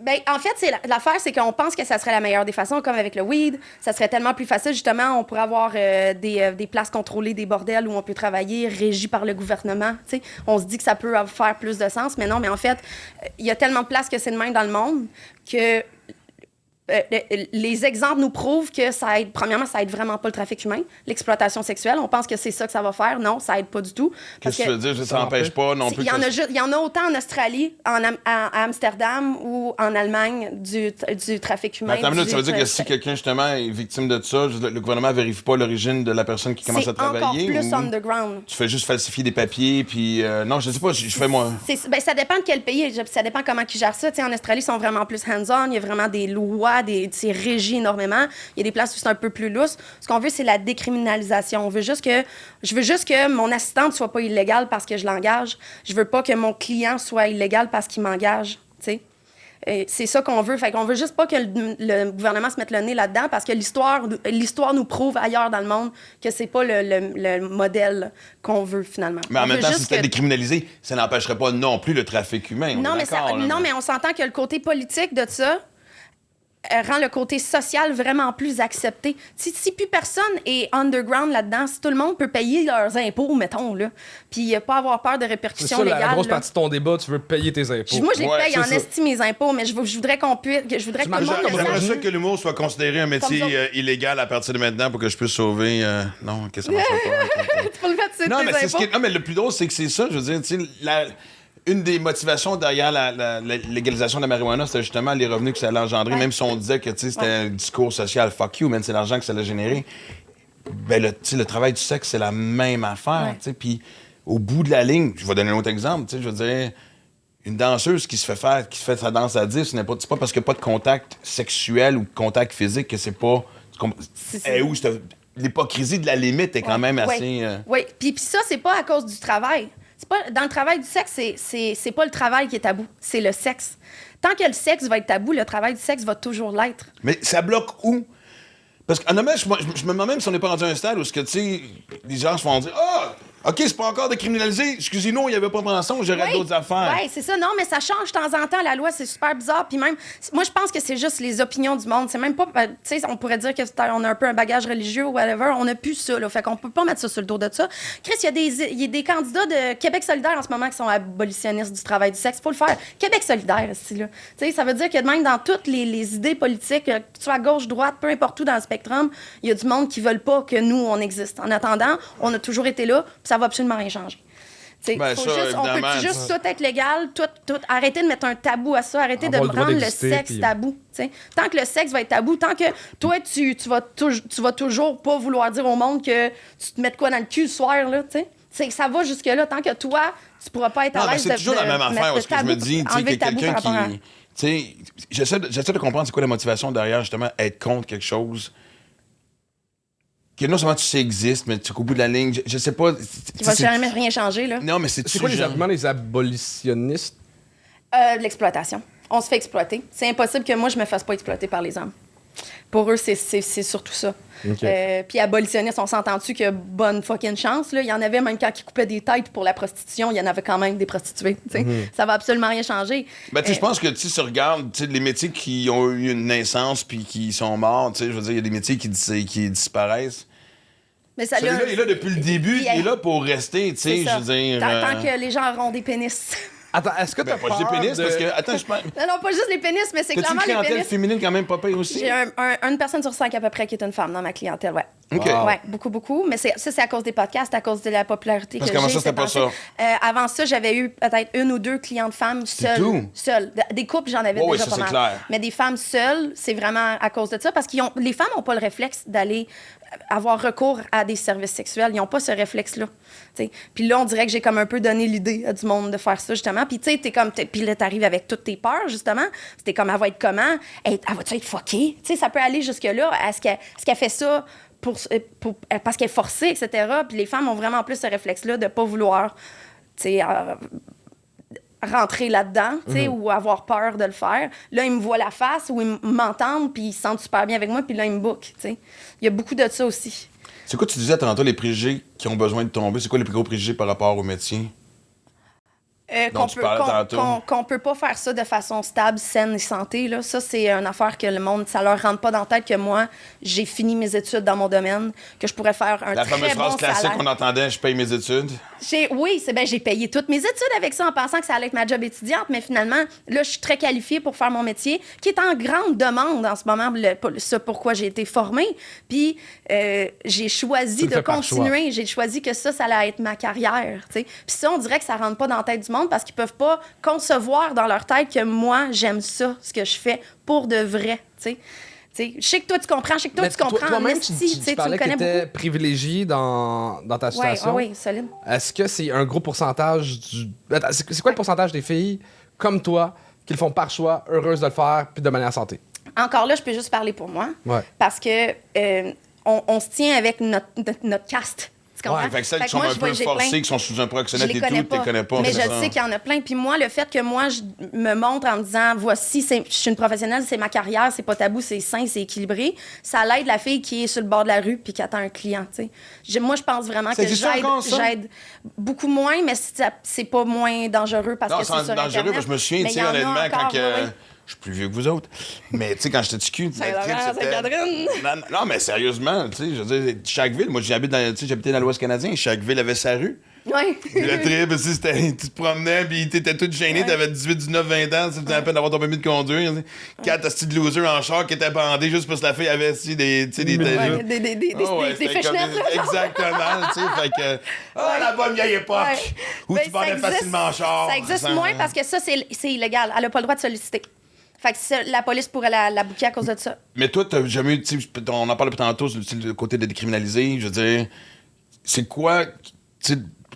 Ben, en fait, l'affaire, c'est qu'on pense que ça serait la meilleure des façons, comme avec le weed. Ça serait tellement plus facile. Justement, on pourrait avoir des places contrôlées, des bordels où on peut travailler, régies par le gouvernement. T'sais. On se dit que ça peut faire plus de sens, mais non. Mais en fait, il y a tellement de places que c'est de même dans le monde que les exemples nous prouvent que ça aide. Premièrement, ça aide vraiment pas le trafic humain, l'exploitation sexuelle. On pense que c'est ça que ça va faire. Non, ça aide pas du tout. Qu'est-ce que tu veux dire? Ça n'empêche pas non plus. Il y en a autant en Australie, à Amsterdam ou en Allemagne du trafic humain. Mais attends, ça veut dire que si quelqu'un, justement, est victime de ça, le gouvernement vérifie pas l'origine de la personne qui commence à travailler? C'est encore plus underground. Tu fais juste falsifier des papiers, puis... non, je sais pas, je fais moi... Ben, ça dépend de quel pays, ça dépend comment ils gèrent ça. T'sais, en Australie, ils sont vraiment plus hands-on, il y a vraiment des lois, c'est régi énormément. Il y a des places où c'est un peu plus lousse. Ce qu'on veut, c'est la décriminalisation. Je veux juste que mon assistante soit pas illégale parce que je l'engage. Je veux pas que mon client soit illégal parce qu'il m'engage. T'sais. C'est ça qu'on veut. Fait qu'on veut juste pas que le gouvernement se mette le nez là-dedans parce que l'histoire nous prouve ailleurs dans le monde que c'est pas le modèle qu'on veut finalement. Mais en même temps, si c'était décriminalisé, ça n'empêcherait pas non plus le trafic humain. Non, mais on s'entend que le côté politique de ça rend le côté social vraiment plus accepté. Si plus personne est underground là-dedans, si tout le monde peut payer leurs impôts, mettons, là, puis pas avoir peur de répercussions légales. C'est ça, la grosse partie de ton débat, tu veux payer tes impôts. Moi, je les paye en estime mes impôts, mais je voudrais qu'on puisse... Je voudrais que tout le monde le sache. J'aimerais ça que l'humour soit considéré un métier illégal à partir de maintenant pour que je puisse sauver... Non, qu'est-ce que ça marche pas? Tu peux le faire de non, mais non, mais le plus drôle, c'est que c'est ça, je veux dire, tu sais, une des motivations derrière la légalisation de la marijuana, c'était justement les revenus que ça allait engendrer, même si on disait que c'était un discours social, fuck you, man, c'est l'argent que ça allait générer. Ben, le travail du sexe, c'est la même affaire. Puis au bout de la ligne, je vais donner un autre exemple, je veux dire, une danseuse qui fait sa danse à 10, c'est pas parce qu'il n'y a pas de contact sexuel ou de contact physique que c'est pas. L'hypocrisie de la limite est quand même assez. Oui, puis ça, c'est pas à cause du travail. Dans le travail du sexe, c'est pas le travail qui est tabou, c'est le sexe. Tant que le sexe va être tabou, le travail du sexe va toujours l'être. Mais ça bloque où? Parce que, honnêtement, je me demande même si on n'est pas rendu à un stade où les gens se font dire « Ah! OK, c'est pas encore décriminalisé. Excusez-nous, il n'y avait pas de mensonge, j'aurais d'autres affaires. » Oui, c'est ça. Non, mais ça change de temps en temps. La loi, c'est super bizarre. Puis même, moi, je pense que c'est juste les opinions du monde. C'est même pas... Tu sais, on pourrait dire qu'on a un peu un bagage religieux ou whatever. On n'a plus ça, là. Fait qu'on peut pas mettre ça sur le dos de ça. Chris, il y a des candidats de Québec solidaire en ce moment qui sont abolitionnistes du travail du sexe. Faut le faire. Québec solidaire, ici, là. Tu sais, ça veut dire que même dans toutes les idées politiques, que tu sois à gauche, droite, peu importe où dans le spectrum, il y a du monde qui veulent pas que nous, on existe. En attendant, on a toujours été là, puis ça va absolument rien changer. On peut juste tout être légal, tout arrêter de mettre un tabou à ça, arrêter de rendre le sexe tabou. T'sais. Tant que le sexe va être tabou, tant que toi, tu vas toujours pas vouloir dire au monde que tu te mets de quoi dans le cul le soir, là, ça va jusque-là. Tant que toi, tu pourras pas être à l'aise de... C'est toujours la même affaire, parce que je me dis, quelqu'un qui... J'essaie de comprendre c'est quoi la motivation derrière, justement, être contre quelque chose... que non seulement tu sais existe, mais qu'au bout de la ligne, je sais pas... Qui va jamais rien changer, là. Non, mais c'est quoi les arguments des abolitionnistes? L'exploitation. On se fait exploiter. C'est impossible que moi, je me fasse pas exploiter par les hommes. Pour eux, c'est surtout ça. Okay. Puis abolitionnistes, on s'entend-tu que bonne fucking chance, là? Il y en avait même quand ils coupaient des têtes pour la prostitution, il y en avait quand même des prostituées. Ça va absolument rien changer. Ben, je pense que si tu regardes les métiers qui ont eu une naissance puis qui sont morts, je veux dire, il y a des métiers qui disparaissent. Mais celui-là, il est là depuis le début, il est là pour rester, tu sais, je veux dire... Tant que les gens auront des pénis. Attends, est-ce que t'as pas juste des pénis, parce que... Attends, je pense... Non, pas juste les pénis, mais c'est clairement les pénis. T'as-tu une clientèle féminine quand même pas pire aussi? J'ai une personne sur 5 à peu près qui est une femme dans ma clientèle, ouais. OK. Ouais, beaucoup. Mais ça, c'est à cause des podcasts, à cause de la popularité parce que j'ai. Parce qu'avant ça, c'était pas ça. Avant ça, j'avais eu peut-être 1 ou 2 clientes femmes seules. Des couples, j'en avais déjà pas mal. Clair. Mais des femmes seules, c'est vraiment à cause de ça. Parce que les femmes n'ont pas le réflexe d'aller avoir recours à des services sexuels. Ils n'ont pas ce réflexe-là. T'sais. Puis là, on dirait que j'ai comme un peu donné l'idée à du monde de faire ça, justement. Puis tu sais, puis là, t'arrives avec toutes tes peurs, justement. C'était comme, elle va être comment? Elle va-tu être fuckée? Tu sais, ça peut aller jusque-là. Est-ce qu'elle fait ça parce qu'elle est forcée, etc. Puis les femmes ont vraiment plus ce réflexe-là de ne pas vouloir, tu sais, rentrer là-dedans, tu sais, ou avoir peur de le faire. Là, ils me voient la face ou ils m'entendent, puis ils se sentent super bien avec moi, puis là, ils me bookent, tu sais. Il y a beaucoup de ça aussi. C'est quoi, tu disais tantôt, les préjugés qui ont besoin de tomber? C'est quoi les plus gros préjugés par rapport au métier? Qu'on peut pas faire ça de façon stable, saine et santé. Là. Ça, c'est une affaire que le monde, ça leur rentre pas dans la tête que moi, j'ai fini mes études dans mon domaine, que je pourrais faire un très bon salaire. La fameuse phrase classique qu'on entendait, je paye mes études. Oui, j'ai payé toutes mes études avec ça en pensant que ça allait être ma job étudiante, mais finalement, là, je suis très qualifiée pour faire mon métier, qui est en grande demande en ce moment, ça pourquoi j'ai été formée. Puis j'ai choisi de continuer. J'ai choisi que ça allait être ma carrière. T'sais. Puis ça, on dirait que ça rentre pas dans la tête du monde parce qu'ils peuvent pas concevoir dans leur tête que moi, j'aime ça, ce que je fais pour de vrai. T'sais. Je sais que toi, tu comprends. Je sais que toi, tu comprends. Toi-même, tu parlais que tu étais privilégié dans ta situation. Oui, solide. Est-ce que c'est un gros pourcentage c'est quoi le pourcentage des filles comme toi qui le font par choix, heureuses de le faire, puis de manière santé? Encore là, je peux juste parler pour moi. Ouais. Parce que on se tient avec notre caste. Ouais, fait que celles qui sont un peu forcées, qui sont sous un proxénète et tout, tu les connais pas. Mais je sais qu'il y en a plein. Puis moi, le fait que moi, je me montre en me disant, voici, je suis une professionnelle, c'est ma carrière, c'est pas tabou, c'est sain, c'est équilibré, ça l'aide la fille qui est sur le bord de la rue puis qui attend un client, tu sais. Moi, je pense vraiment que j'aide beaucoup moins, mais c'est pas moins dangereux parce que c'est sur dangereux, Internet. Je me souviens, tu sais, honnêtement, quand je suis plus vieux que vous autres. Mais tu sais, quand j'étais cul, non, mais sérieusement, tu sais, je veux dire, chaque ville, moi j'habitais dans l'Ouest canadien, chaque ville avait sa rue. Oui. Le trip, tu te promenais, puis t'étais toute gênée, t'avais 18, 19, 20 ans, tu à peine d'avoir ton permis de conduire. 4 hosties de losers en char qui étaient bandés juste parce que la fille avait des fishnet. Exactement, tu sais, fait que... la bonne vieille époque où tu bandais facilement en char. Ça existe moins parce que ça, c'est illégal. Elle a pas le droit de solliciter. Fait que la police pourrait la bouquer à cause de ça. Mais toi, t'as jamais eu, on en parle depuis tantôt, le côté de décriminaliser, je veux dire, c'est quoi,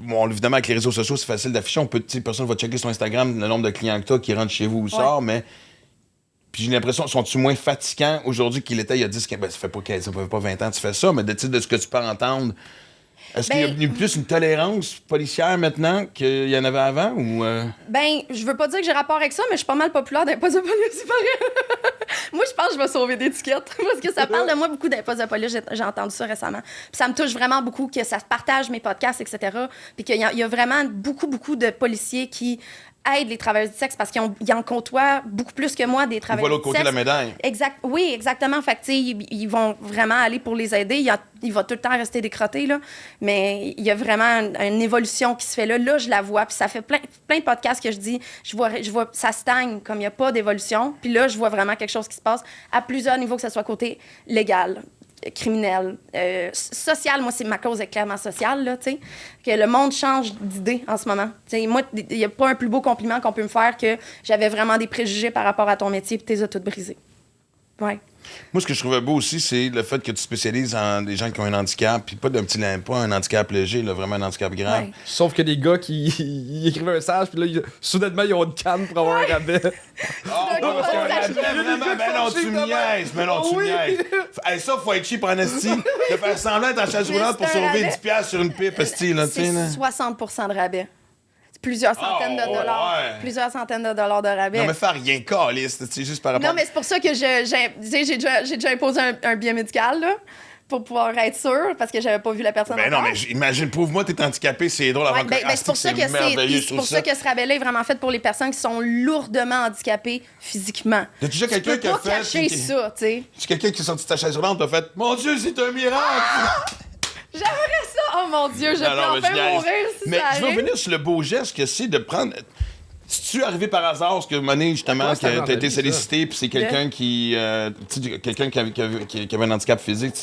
bon, évidemment, avec les réseaux sociaux, c'est facile d'afficher, personne va checker sur Instagram le nombre de clients que t'as qui rentrent chez vous ou sort, mais, puis j'ai l'impression, sont-ils moins fatigants aujourd'hui qu'il était il y a 10, ça fait pas 20 ans que tu fais ça, mais de ce que tu peux entendre, est-ce qu'il y a plus une tolérance policière maintenant qu'il y en avait avant ou je veux pas dire que j'ai rapport avec ça, mais je suis pas mal populaire dans les postes de police. Moi, je pense que je vais sauver d'étiquettes parce que ça parle de moi beaucoup des postes de police. J'ai entendu ça récemment. Puis ça me touche vraiment beaucoup que ça partage mes podcasts, etc. Puis qu'il y a vraiment beaucoup de policiers qui aident les travailleurs du sexe parce qu'ils en côtoient beaucoup plus que moi des travailleurs du sexe. Ils voient l'autre côté de la médaille. Oui, exactement. Fait que, ils vont vraiment aller pour les aider. Il va tout le temps rester décrotté, là. Mais il y a vraiment une évolution qui se fait là. Là, je la vois. Puis ça fait plein de podcasts que je dis, je vois ça stagne comme il n'y a pas d'évolution. Puis là, je vois vraiment quelque chose qui se passe à plusieurs niveaux, que ce soit côté légal, criminel, social. Moi, ma cause est clairement sociale, là, tu sais. Que le monde change d'idée en ce moment. T'sais, moi, il n'y a pas un plus beau compliment qu'on peut me faire que j'avais vraiment des préjugés par rapport à ton métier puis t'es toutes brisés. Ouais. Moi, ce que je trouvais beau aussi, c'est le fait que tu spécialises en des gens qui ont un handicap, puis pas un handicap léger, là, vraiment un handicap grave. Ouais. Sauf que des gars qui écrivent un message, puis là, soudainement, ils ont une canne pour avoir un rabais. Mais non, tu niaises. Hey, ça, faut être cheap en esti. De faire semblant d'être en chaise roulante pour sauver 10$ sur une pipe, esti. C'est 60% de rabais. Plusieurs centaines de dollars. Ouais. Plusieurs centaines de dollars de rabais. Non, mais faire rien caliste, c'est juste par rapport... Non, mais c'est pour ça que j'ai déjà imposé un billet médical, là, pour pouvoir être sûr, parce que j'avais pas vu la personne encore. Non, mais imagine, prouve-moi, t'es handicapé, c'est drôle avant que... C'est pour ça que ce rabais-là est vraiment fait pour les personnes qui sont lourdement handicapées physiquement. T'as déjà quelqu'un qui a fait... cacher ça, tu sais. C'est quelqu'un qui est sorti de ta chaise roulante, t'as fait « Mon Dieu, c'est un miracle! » J'aimerais ça! Oh mon Dieu, je peux enfin mourir si mais ça arrive. Je veux revenir sur le beau geste que c'est de prendre... Si tu es arrivé par hasard, parce que Monet, justement, tu as été sollicité, puis c'est quelqu'un qui avait un handicap physique.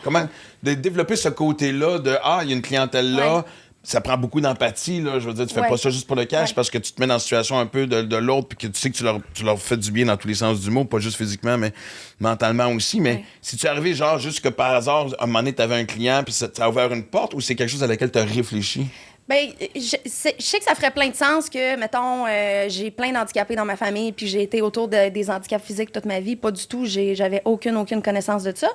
Comment de développer ce côté-là de il y a une clientèle là, ça prend beaucoup d'empathie, là. Je veux dire, tu fais pas ça juste pour le cash parce que tu te mets dans la situation un peu de l'autre, puis que tu sais que tu leur fais du bien dans tous les sens du mot, pas juste physiquement, mais mentalement aussi. Mais si tu es arrivé, genre, juste que par hasard, à un moment donné, tu avais un client, puis ça a ouvert une porte, ou c'est quelque chose à laquelle tu as réfléchi? Bien, je sais que ça ferait plein de sens que, mettons, j'ai plein d'handicapés dans ma famille, puis j'ai été autour des handicaps physiques toute ma vie. Pas du tout. J'avais aucune connaissance de ça.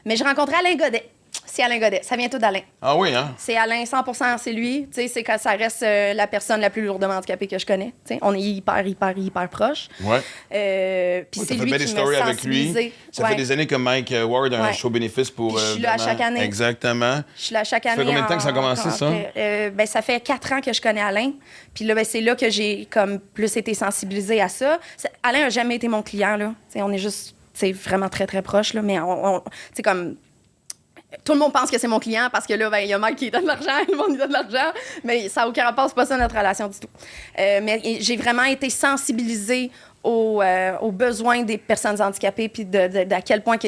Mais je rencontrais Alain Godet. C'est Alain Godet. Ça vient tout d'Alain. Ah oui, hein? C'est Alain, 100%, c'est lui. Tu sais, c'est quand ça reste la personne la plus lourdement handicapée que je connais. Tu sais, on est hyper proches. Ouais. Puis c'est lui qui m'a sensibilisé. Ça fait des années que Mike Ward a un show bénéfice pour... je suis là à chaque année. Exactement. Je suis là à chaque année. Ça fait combien de temps que ça a commencé, ça? Ben, ça fait 4 ans que je connais Alain. Puis là, ben, c'est là que j'ai comme plus été sensibilisée à ça. Alain n'a jamais été mon client, là. Tu sais, on est juste... C'est vraiment très, très proche, là. Mais c'est comme... Tout le monde pense que c'est mon client parce que là, ben, il y a Mike qui donne de l'argent, le monde lui donne de l'argent, mais ça n'a aucun rapport, c'est pas ça notre relation du tout. Mais j'ai vraiment été sensibilisée aux besoins des personnes handicapées puis d'à quel point que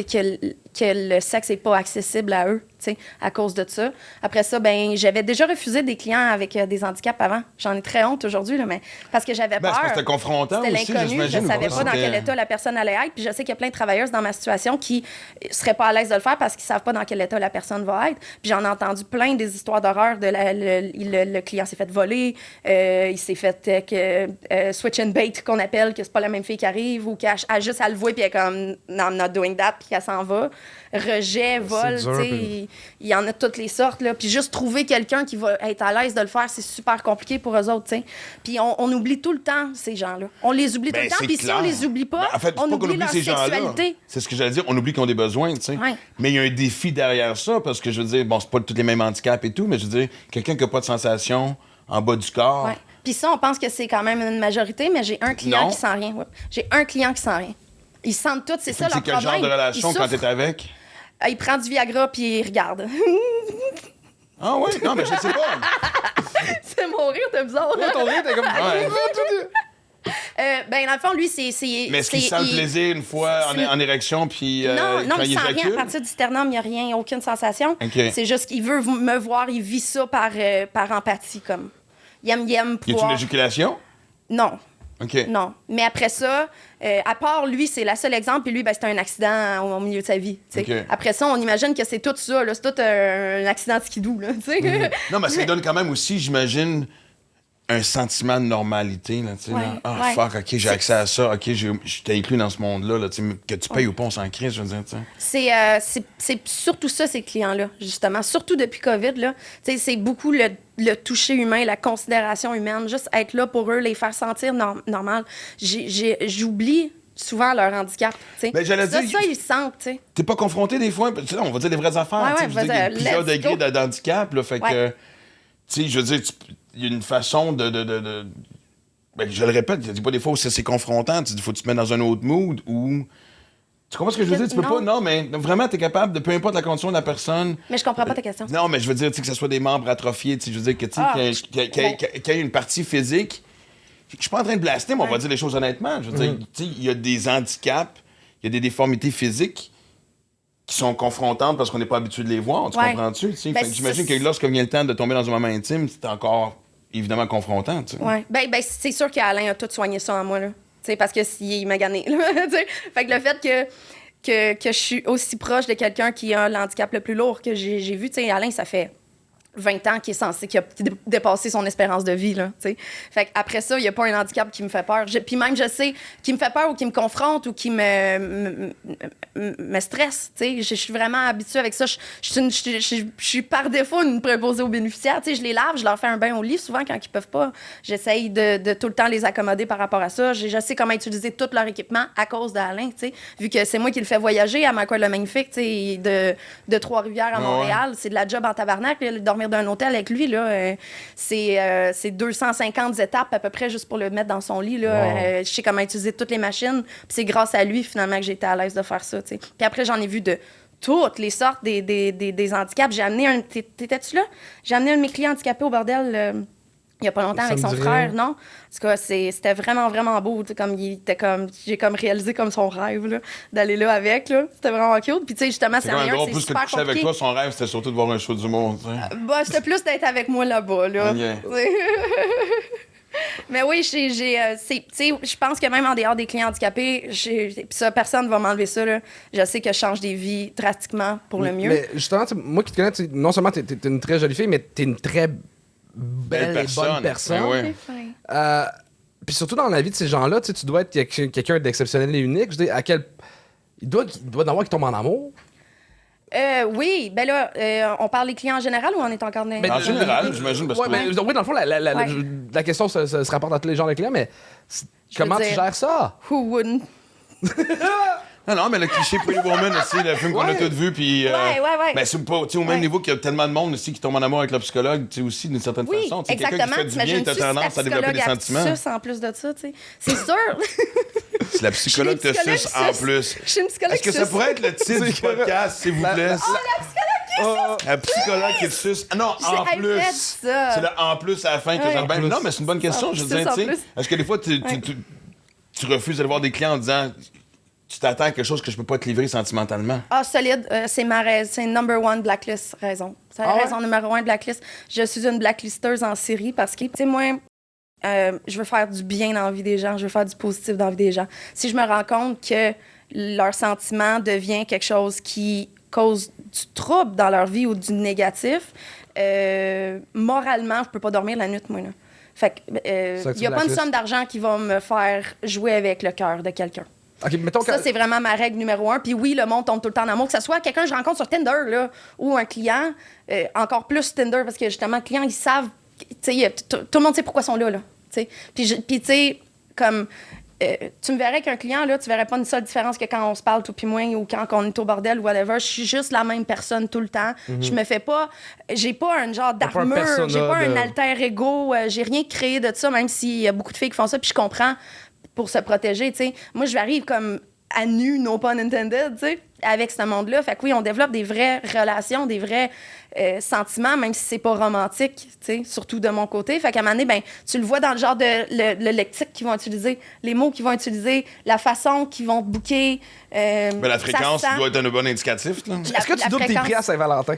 le sexe n'est pas accessible à eux, tu sais, à cause de ça. Après ça, ben j'avais déjà refusé des clients avec des handicaps avant. J'en ai très honte aujourd'hui, là, mais parce que j'avais peur. C'était confrontant c'était aussi, l'inconnu. Je ne savais pas dans quel état la personne allait être. Puis je sais qu'il y a plein de travailleuses dans ma situation qui ne seraient pas à l'aise de le faire parce qu'ils ne savent pas dans quel état la personne va être. Puis j'en ai entendu plein des histoires d'horreur. Le client s'est fait voler, il s'est fait switch and bait, qu'on appelle, que c'est pas la même fille qui arrive ou qu'elle a juste à le voir puis elle est comme « I'm not doing that » puis qu'elle s'en va. Rejet, vol, tu sais, il y en a de toutes les sortes, là. Puis juste trouver quelqu'un qui va être à l'aise de le faire, c'est super compliqué pour eux autres, tu sais. Puis on oublie tout le temps, ces gens-là. On les oublie tout le temps, puis si on les oublie pas, en fait, on oublie leur ces sexualité. C'est ce que j'allais dire, on oublie qu'ils ont des besoins, tu sais. Ouais. Mais il y a un défi derrière ça, parce que je veux dire, bon, c'est pas tous les mêmes handicaps et tout, mais je veux dire, quelqu'un qui n'a pas de sensation en bas du corps... Ouais. Puis ça, on pense que c'est quand même une majorité, mais j'ai un client qui sent rien. Ouais. J'ai un client qui sent rien. Ils sentent tout, c'est ça leur problème. C'est quel genre de relation quand t'es avec? Il prend du Viagra puis il regarde. Ah oui? Non, mais je sais pas. C'est mon rire, t'es bizarre. Ouais, ton rire, t'es comme... Ben, dans le fond, lui, c'est... Mais est-ce qu'il sent le plaisir une fois en érection, puis non, il il sent rien. À partir du sternum, il n'y a rien, aucune sensation. Okay. C'est juste qu'il veut me voir, il vit ça par empathie, comme. Il aime Y a-t-il une éjaculation? Non. OK. Non. Mais après ça, à part lui, c'est le seul exemple, puis lui, ben, c'était un accident au milieu de sa vie. Okay. Après ça, on imagine que c'est tout ça, là, c'est tout un accident de skidoo. Là, Non, mais ça donne quand même aussi, j'imagine, un sentiment de normalité. Là, fuck, OK, j'ai accès à ça, OK, je t'ai inclus dans ce monde-là, là, que tu payes ou pas, on s'en crée, je veux dire. C'est surtout ça, ces clients-là, justement. Surtout depuis COVID, là. C'est beaucoup le toucher humain, la considération humaine, juste être là pour eux, les faire sentir normal. J'oublie souvent leur handicap. Ben, ça, ils sentent. T'sais. T'es pas confronté des fois, on va dire des vraies affaires. Il y a plusieurs degrés d'handicap. Fait que, tu sais, je veux dire, il y a une façon de ben, je le répète, il y a pas des fois où c'est confrontant. Il faut que tu te mettes dans un autre mood ou... Tu comprends ce que je veux dire? Tu peux pas... Non, mais vraiment, t'es capable de... Peu importe la condition de la personne... Mais je comprends pas ta question. Non, mais je veux dire, que ce soit des membres atrophiés, je veux dire, que qu'il y ait une partie physique... Je suis pas en train de blaster, mais on va dire les choses honnêtement. Je veux dire, il y a des handicaps, il y a des déformités physiques qui sont confrontantes parce qu'on n'est pas habitué de les voir. Tu comprends-tu? Ben, j'imagine que lorsque vient le temps de tomber dans un moment intime, c'est encore évidemment confrontant. Oui. Ben, c'est sûr qu'Alain a tout soigné ça en moi, là. T'sais, parce que s'il m'a gagné. Fait que le fait que je suis aussi proche de quelqu'un qui a l'handicap le plus lourd que j'ai vu, Alain, ça fait 20 ans qu'il a dépassé son espérance de vie, là, t'sais. Fait qu'après ça, il n'y a pas un handicap qui me fait peur. Puis même, je sais, qui me fait peur ou qui me confronte ou qui me stresse, t'sais. Je suis vraiment habituée avec ça. Je suis par défaut une préposée aux bénéficiaires. T'sais, je les lave, je leur fais un bain au lit souvent quand ils peuvent pas. J'essaye de tout le temps les accommoder par rapport à ça. Je sais comment utiliser tout leur équipement à cause d'Alain, t'sais. Vu que c'est moi qui le fais voyager à Macquarie le Magnifique, t'sais, de Trois-Rivières à Montréal. C'est de la job en tabarnak, là, dormir d'un hôtel avec lui, là, c'est 250 étapes à peu près juste pour le mettre dans son lit. Là. Je sais comment utiliser toutes les machines. Puis c'est grâce à lui, finalement, que j'ai été à l'aise de faire ça. T'sais. Puis après, j'en ai vu de toutes les sortes des handicaps. J'ai amené un... T'étais-tu là? J'ai amené un de mes clients handicapés au bordel... il y a pas longtemps avec son frère, non? En tout cas, c'était vraiment, vraiment beau. Comme j'ai comme réalisé comme son rêve là, d'aller là avec. Là. C'était vraiment cute. Puis tu sais, justement, c'est rien, c'est super compliqué. Avec toi, son rêve, c'était surtout de voir un show du monde. C'était plus d'être avec moi là-bas. Là. Okay. Mais oui, je pense que même en dehors des clients handicapés, ça, personne ne va m'enlever ça. Là. Je sais que je change des vies drastiquement pour le mieux. Mais justement, moi qui te connais, non seulement t'es une très jolie fille, mais t'es une très belle et bonne personne. Ouais. Puis surtout dans la vie de ces gens-là, tu dois être quelqu'un d'exceptionnel et unique. Je veux dire, il doit y en avoir qui tombent en amour. Oui, ben là, on parle des clients en général ou on est encore dans... En général, j'imagine. Parce que... Oui, dans le fond, la question se rapporte à tous les genres de clients, mais comment tu gères ça? Who wouldn't? Non, mais le cliché Pretty Woman aussi, le film qu'on a tous vu, puis... Ouais. Ben, c'est pas, au même niveau qu'il y a tellement de monde aussi qui tombe en amour avec le psychologue, tu sais, aussi, d'une certaine façon. Oui, exactement. Quelqu'un qui fait du bien, t'as tendance à développer des sentiments. En plus de ça, tu sais. C'est sûr. C'est la psychologue te suce en plus. Je suis une psychologue. Est-ce que ça pourrait être le titre du podcast, s'il vous plaît? La psychologue La psychologue qui te suce. Non, en plus. C'est le en plus à la fin que j'en ai. Non, mais c'est une bonne question. Je veux dire, tu sais, est-ce que des fois, tu refuses d'aller voir des clients en disant... Tu t'attends à quelque chose que je peux pas te livrer sentimentalement. Ah, solide. C'est ma raison. C'est number one blacklist raison. C'est la raison numéro 1 blacklist. Je suis une blacklisteuse en série parce que, tu sais, moi, je veux faire du bien dans la vie des gens. Je veux faire du positif dans la vie des gens. Si je me rends compte que leur sentiment devient quelque chose qui cause du trouble dans leur vie ou du négatif, moralement, je peux pas dormir la nuit, moi, là. Fait que, il y a pas une somme d'argent qui va me faire jouer avec le cœur de quelqu'un. Okay, ça, c'est vraiment ma règle numéro 1. Puis oui, le monde tombe tout le temps en amour. Que ce soit quelqu'un que je rencontre sur Tinder là, ou un client, encore plus Tinder, parce que justement, les clients, ils savent, tout le monde sait pourquoi ils sont là. Puis tu sais, comme, tu me verrais qu'un client, là, tu verrais pas une seule différence que quand on se parle, tout puis moi, ou quand on est au bordel, ou whatever. Je suis juste la même personne tout le temps. Je me fais pas... J'ai pas un genre d'armure, j'ai pas un alter ego, j'ai rien créé de ça, même s'il y a beaucoup de filles qui font ça, puis je comprends... pour se protéger, tu sais. Moi, je arrive comme à nu, no pun intended, tu sais, avec ce monde-là. Fait que oui, on développe des vraies relations, des vrais sentiments, même si c'est pas romantique, tu sais, surtout de mon côté. Fait qu'à un moment donné, ben, tu le vois dans le genre de le lexique qu'ils vont utiliser, les mots qu'ils vont utiliser, la façon qu'ils vont booker. Mais la fréquence doit être un bon indicatif, là. Est-ce que tu doutes tes prix à Saint-Valentin?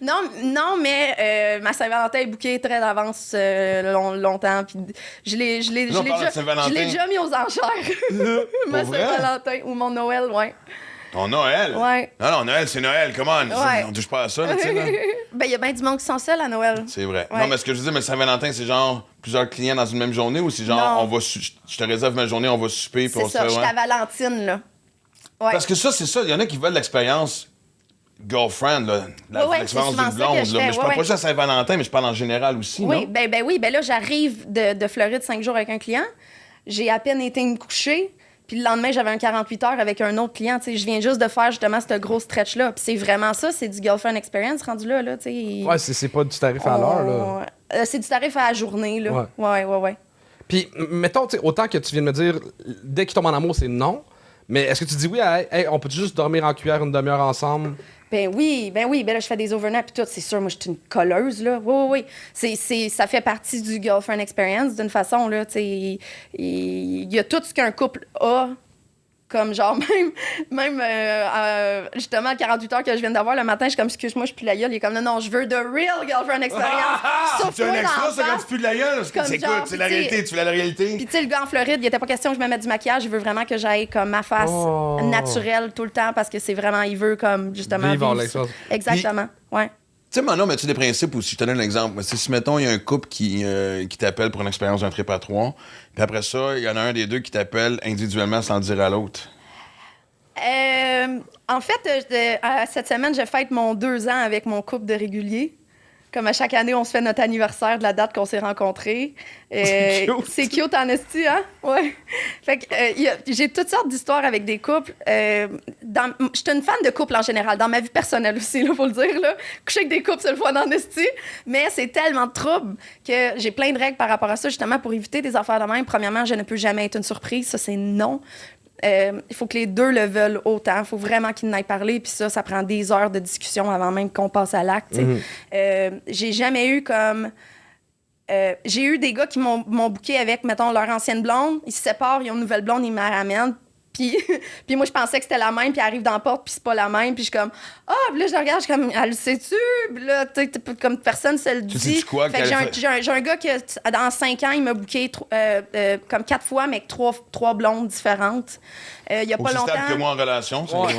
Non, mais ma Saint-Valentin est bookée très d'avance longtemps. Puis je l'ai déjà mis aux enchères. Ma Saint-Valentin ou mon Noël, ouais. Ton Noël? Ouais. Non, Noël, c'est Noël. Comment? Ouais. On touche pas à ça, là, tu sais, là. Ben, il y a bien du monde qui sont seuls à Noël. C'est vrai. Ouais. Non, mais ce que je veux dire, mais Saint-Valentin, c'est genre plusieurs clients dans une même journée ou c'est genre, je te réserve ma journée, on va souper, puis on se fait... C'est ça, je suis à Valentine, là. Ouais. Parce que ça, c'est ça. Il y en a qui veulent l'expérience girlfriend, là, l'expérience d'une blonde. Là. Mais je parle pas juste à Saint-Valentin, mais je parle en général aussi, oui, non? Ben là, j'arrive de Floride 5 jours avec un client. J'ai à peine été me coucher. Puis le lendemain, j'avais un 48 heures avec un autre client. T'sais, je viens juste de faire justement ce gros stretch-là. Puis c'est vraiment ça, c'est du girlfriend experience rendu là. T'sais. Ouais, c'est pas du tarif à l'heure, là. C'est du tarif à la journée, là. Ouais. Puis, mettons, autant que tu viens de me dire, dès qu'ils tombent en amour, c'est non. Mais est-ce que tu dis oui à, hey, on peut juste dormir en cuillère une demi-heure ensemble? Ben oui. Ben là, je fais des overnights puis tout. C'est sûr, moi, je suis une colleuse, là. Oui. Ça fait partie du girlfriend experience, d'une façon, là. Il y a tout ce qu'un couple a. Comme genre, même justement, 48 heures que je viens d'avoir le matin, je suis comme, excuse-moi, je pue la gueule. Il est comme, non, je veux the real girlfriend experience. C'est un extra, ça, quand tu pues de la gueule? C'est quoi? C'est la réalité, tu fais la réalité. Puis, tu sais, le gars en Floride, il était pas question que je me mette du maquillage. Il veut vraiment que j'aille comme ma face naturelle tout le temps parce que c'est vraiment, il veut comme, justement, vivre. Exactement, ouais. Tu sais, maintenant, as-tu des principes aussi? Je te donne un exemple. Si, mettons, il y a un couple qui t'appelle pour une expérience d'un trip à 3, puis après ça, il y en a un des deux qui t'appelle individuellement sans le dire à l'autre. En fait, cette semaine, je fête mon 2 ans avec mon couple de réguliers. Comme à chaque année, on se fait notre anniversaire de la date qu'on s'est rencontrés. C'est cute en esti, hein? Ouais. Fait que j'ai toutes sortes d'histoires avec des couples. Je suis une fan de couples en général, dans ma vie personnelle aussi, là, faut le dire. Là. Coucher avec des couples, c'est le fun en esti. Mais c'est tellement de troubles que j'ai plein de règles par rapport à ça, justement, pour éviter des affaires de même. Premièrement, je ne peux jamais être une surprise. Ça, c'est non. Il faut que les deux le veulent autant. Il faut vraiment qu'ils n'aillent parler. Puis ça prend des heures de discussion avant même qu'on passe à l'acte. J'ai jamais eu comme... j'ai eu des gars qui m'ont booké avec, mettons, leur ancienne blonde. Ils se séparent, ils ont une nouvelle blonde, ils me la ramènent. Puis moi, je pensais que c'était la même, puis elle arrive dans la porte, puis c'est pas la même. Puis je suis comme, puis là, je regarde, je suis comme, elle le sait-tu? Puis là, comme personne se le dit. Tu sais quoi? Fait que j'ai un gars qui, dans 5 ans, il m'a booké comme 4 fois, mais avec 3 blondes différentes. Il y a pas longtemps. Aussi stable que moi en relation, c'est ouais.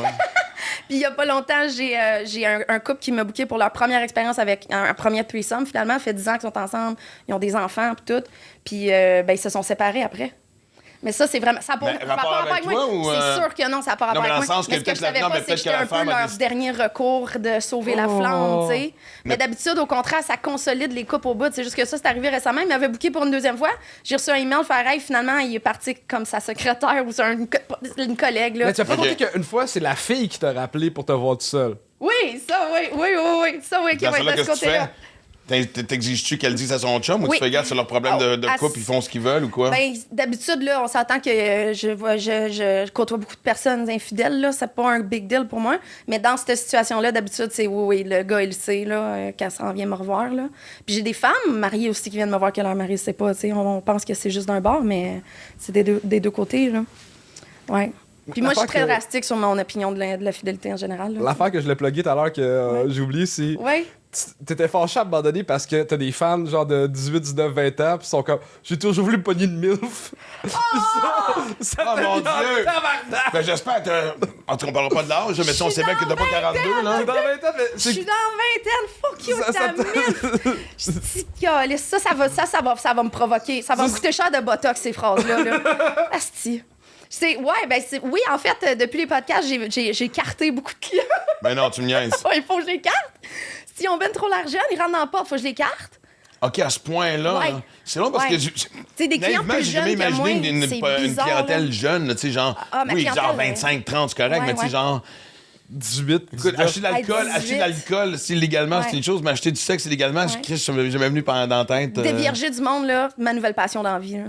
Puis il y a pas longtemps, j'ai un couple qui m'a booké pour leur première expérience avec un premier threesome. Finalement, ça fait 10 ans qu'ils sont ensemble, ils ont des enfants, puis tout. Puis ils se sont séparés après. Mais ça, c'est vraiment. Ça n'a pas rapport avec moi. C'est sûr que non, ça n'a pas rapport avec moi. Sens que mais ce que je savais pas, c'est que j'étais un peu leur dernier recours de sauver la flamme, tu sais. Mais d'habitude, au contraire, ça consolide les couples au bout. C'est juste que ça, c'est arrivé récemment. Il m'avait booké pour une deuxième fois. J'ai reçu un email, faire hey, finalement, il est parti comme sa secrétaire ou une collègue. Là. Mais tu as pas compris qu'une fois, c'est la fille qui t'a rappelé pour te voir tout seul. Oui, ça, oui. Ça, oui, qui va être de ce côté-là. T'exiges-tu qu'elle dise à son chum ou tu fais gaffe sur leur problème de couple, ils font ce qu'ils veulent ou quoi? Ben, d'habitude, là, on s'entend que je côtoie beaucoup de personnes infidèles, là. C'est pas un big deal pour moi. Mais dans cette situation-là, d'habitude, c'est oui, le gars, il sait, là, qu'elle s'en vient me revoir, là. Puis j'ai des femmes mariées aussi qui viennent me voir que leur mari sait pas, tu sais. On pense que c'est juste d'un bord, mais c'est des deux côtés, là. Ouais. Puis moi, je suis très drastique sur mon opinion de la fidélité en général. Là. L'affaire que je l'ai pluguée tout à l'heure que j'ai oublié, c'est... Oui. T'étais fâché à un moment donné parce que t'as des fans genre de 18, 19, 20 ans pis sont comme j'ai toujours voulu me pogner une MILF. Oh mon Dieu! Ben j'espère en tout cas on parlera pas de l'âge, mais si on sait bien que t'as pas 42 là. T'es dans 20 ans, mais je suis dans 20 ans, fuck you ta MILF! Ça va me provoquer. Ça va me coûter cher de botox ces phrases-là. Là. Asti. Oui, en fait, depuis les podcasts, j'ai carté beaucoup de clients. Ben non, tu me niaises. Il faut que je les carte. Si on donne trop l'argent, ils rentrent dans le porte, il faut que je les carte. OK, à ce point-là. Ouais. C'est long parce que c'est des clients plus j'ai jamais jeunes imaginé que moi, une clientèle jeune, tu sais, genre, oui, genre 25, 30, c'est correct, mais tu sais, genre... 18. Écoute, acheter de l'alcool, si légalement, c'est une chose, mais acheter du sexe illégalement, je suis jamais venu dans la tête. Dévierger du monde, là, ma nouvelle passion dans la vie.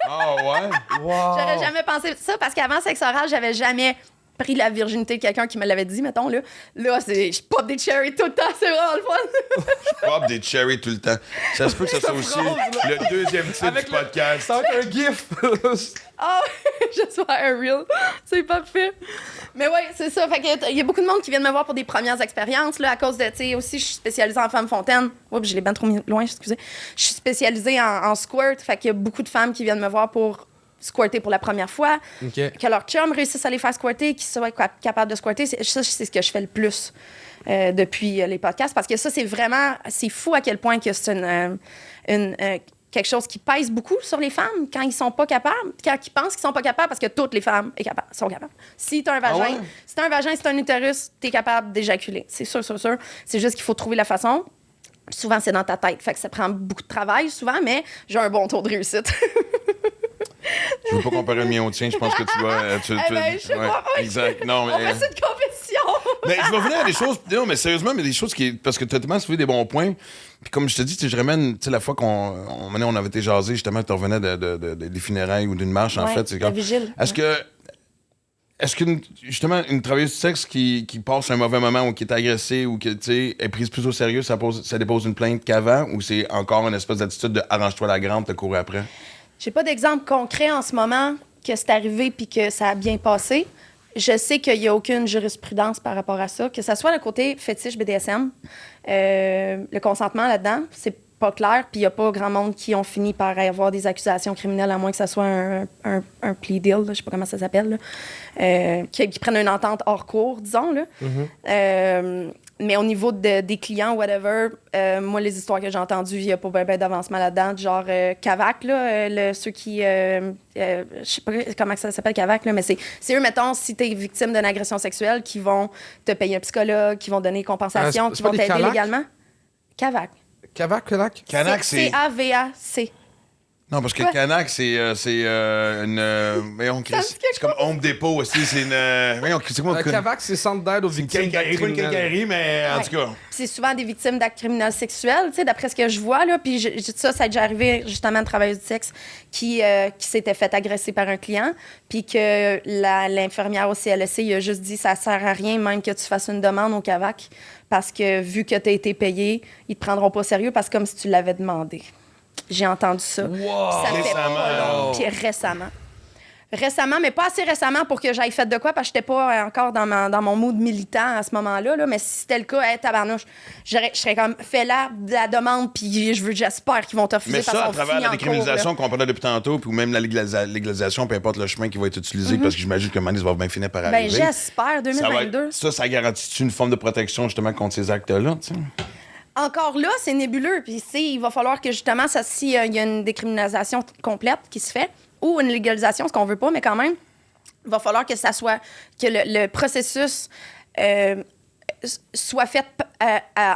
Ah ouais? Wow. J'aurais jamais pensé ça parce qu'avant sexe oral, j'avais jamais pris la virginité de quelqu'un qui me l'avait dit, mettons, là. Là, je pop des cherries tout le temps, c'est vraiment le fun. Je pop des cherries tout le temps. Ça se peut que ça soit aussi le deuxième titre du podcast. Ça va être un gif. Je sois un reel. C'est parfait. Mais ouais, c'est ça. Fait que il y a beaucoup de monde qui viennent me voir pour des premières expériences, là, à cause de, tu sais, aussi, je suis spécialisée en femme fontaine. Oups, je l'ai bien trop mis loin, excusez. Je suis spécialisée en squirt. Fait qu'il y a beaucoup de femmes qui viennent me voir pour squirter pour la première fois, que leur chum réussisse à les faire squirter, qu'ils soient capables de squirter. Ça, c'est ce que je fais le plus depuis les podcasts, parce que ça, c'est fou à quel point que c'est quelque chose qui pèse beaucoup sur les femmes quand ils sont pas capables, quand ils pensent qu'ils sont pas capables, parce que toutes les femmes sont capables. Si t'as un vagin, si t'as un utérus, t'es capable d'éjaculer. C'est sûr. C'est juste qu'il faut trouver la façon. Souvent, c'est dans ta tête. Fait que ça prend beaucoup de travail, souvent, mais j'ai un bon taux de réussite. Je veux pas comparer le mien au tien, je pense que tu dois... je sais pas. Exact. Non, mais... On fait cette compétition. Mais je vais venir à des choses... Non, mais sérieusement, mais des choses qui... Parce que tu as tellement soulevé des bons points. Puis comme je te dis, je ramène... Tu sais, la fois on avait été jasé, justement, tu revenais des funérailles ou d'une marche, en fait. C'est la vigile. Est-ce qu'une travailleuse du sexe qui passe un mauvais moment ou qui est agressée ou qui est prise plus au sérieux, ça dépose une plainte qu'avant, ou c'est encore une espèce d'attitude de arrange-toi la grande, te courir après? J'ai pas d'exemple concret en ce moment que c'est arrivé puis que ça a bien passé. Je sais qu'il n'y a aucune jurisprudence par rapport à ça, que ce soit le côté fétiche BDSM, le consentement là-dedans, c'est pas clair, puis il n'y a pas grand monde qui ont fini par avoir des accusations criminelles, à moins que ça soit un plea deal, je sais pas comment ça s'appelle, qui prennent une entente hors cours, disons. Là. Mm-hmm. Mais au niveau des clients, whatever, moi, les histoires que j'ai entendues, il n'y a pas bien d'avancement là-dedans. Genre Cavac, là, ceux qui... je sais pas comment ça s'appelle, Cavac, là, mais c'est eux, mettons, si tu es victime d'une agression sexuelle, qui vont te payer un psychologue, qui vont donner compensation, qui vont t'aider légalement. Cavac, c'est C-A-V-A-C. Non, parce que Canac, c'est comme Home Depot aussi. C'est c'est quoi? Cavac, c'est centre d'aide aux victimes d'actes criminels. Une quincaillerie, mais en tout cas. C'est souvent des victimes d'actes criminels sexuels, tu sais, d'après ce que je vois, là. Puis ça a déjà arrivé, justement, une travailleuse du sexe qui s'était fait agresser par un client, puis que l'infirmière au CLSC, il a juste dit, ça sert à rien, même que tu fasses une demande au Cavac, parce que vu que tu as été payé, ils te prendront pas au sérieux, parce que comme si tu l'avais demandé. J'ai entendu ça. Wow! Ça fait pas long. Puis récemment, mais pas assez récemment pour que j'aille fait de quoi, parce que j'étais pas encore dans mon mood militant à ce moment-là. Là, mais si c'était le cas, tabarnouche, je serais comme fait là de la demande, puis j'espère qu'ils vont te refuser. Mais ça, à travers la décriminalisation qu'on parlait depuis tantôt, puis même la légalisation, peu importe le chemin qui va être utilisé, parce que j'imagine que Manis va bien finir par arriver. Ben j'espère, 2022. Ça garantit une forme de protection justement contre ces actes-là, tu sais? Encore là, c'est nébuleux. Puis il va falloir que justement, s'il y a une décriminalisation complète qui se fait, ou une légalisation, ce qu'on veut pas, mais quand même, il va falloir que ça soit, que le processus soit fait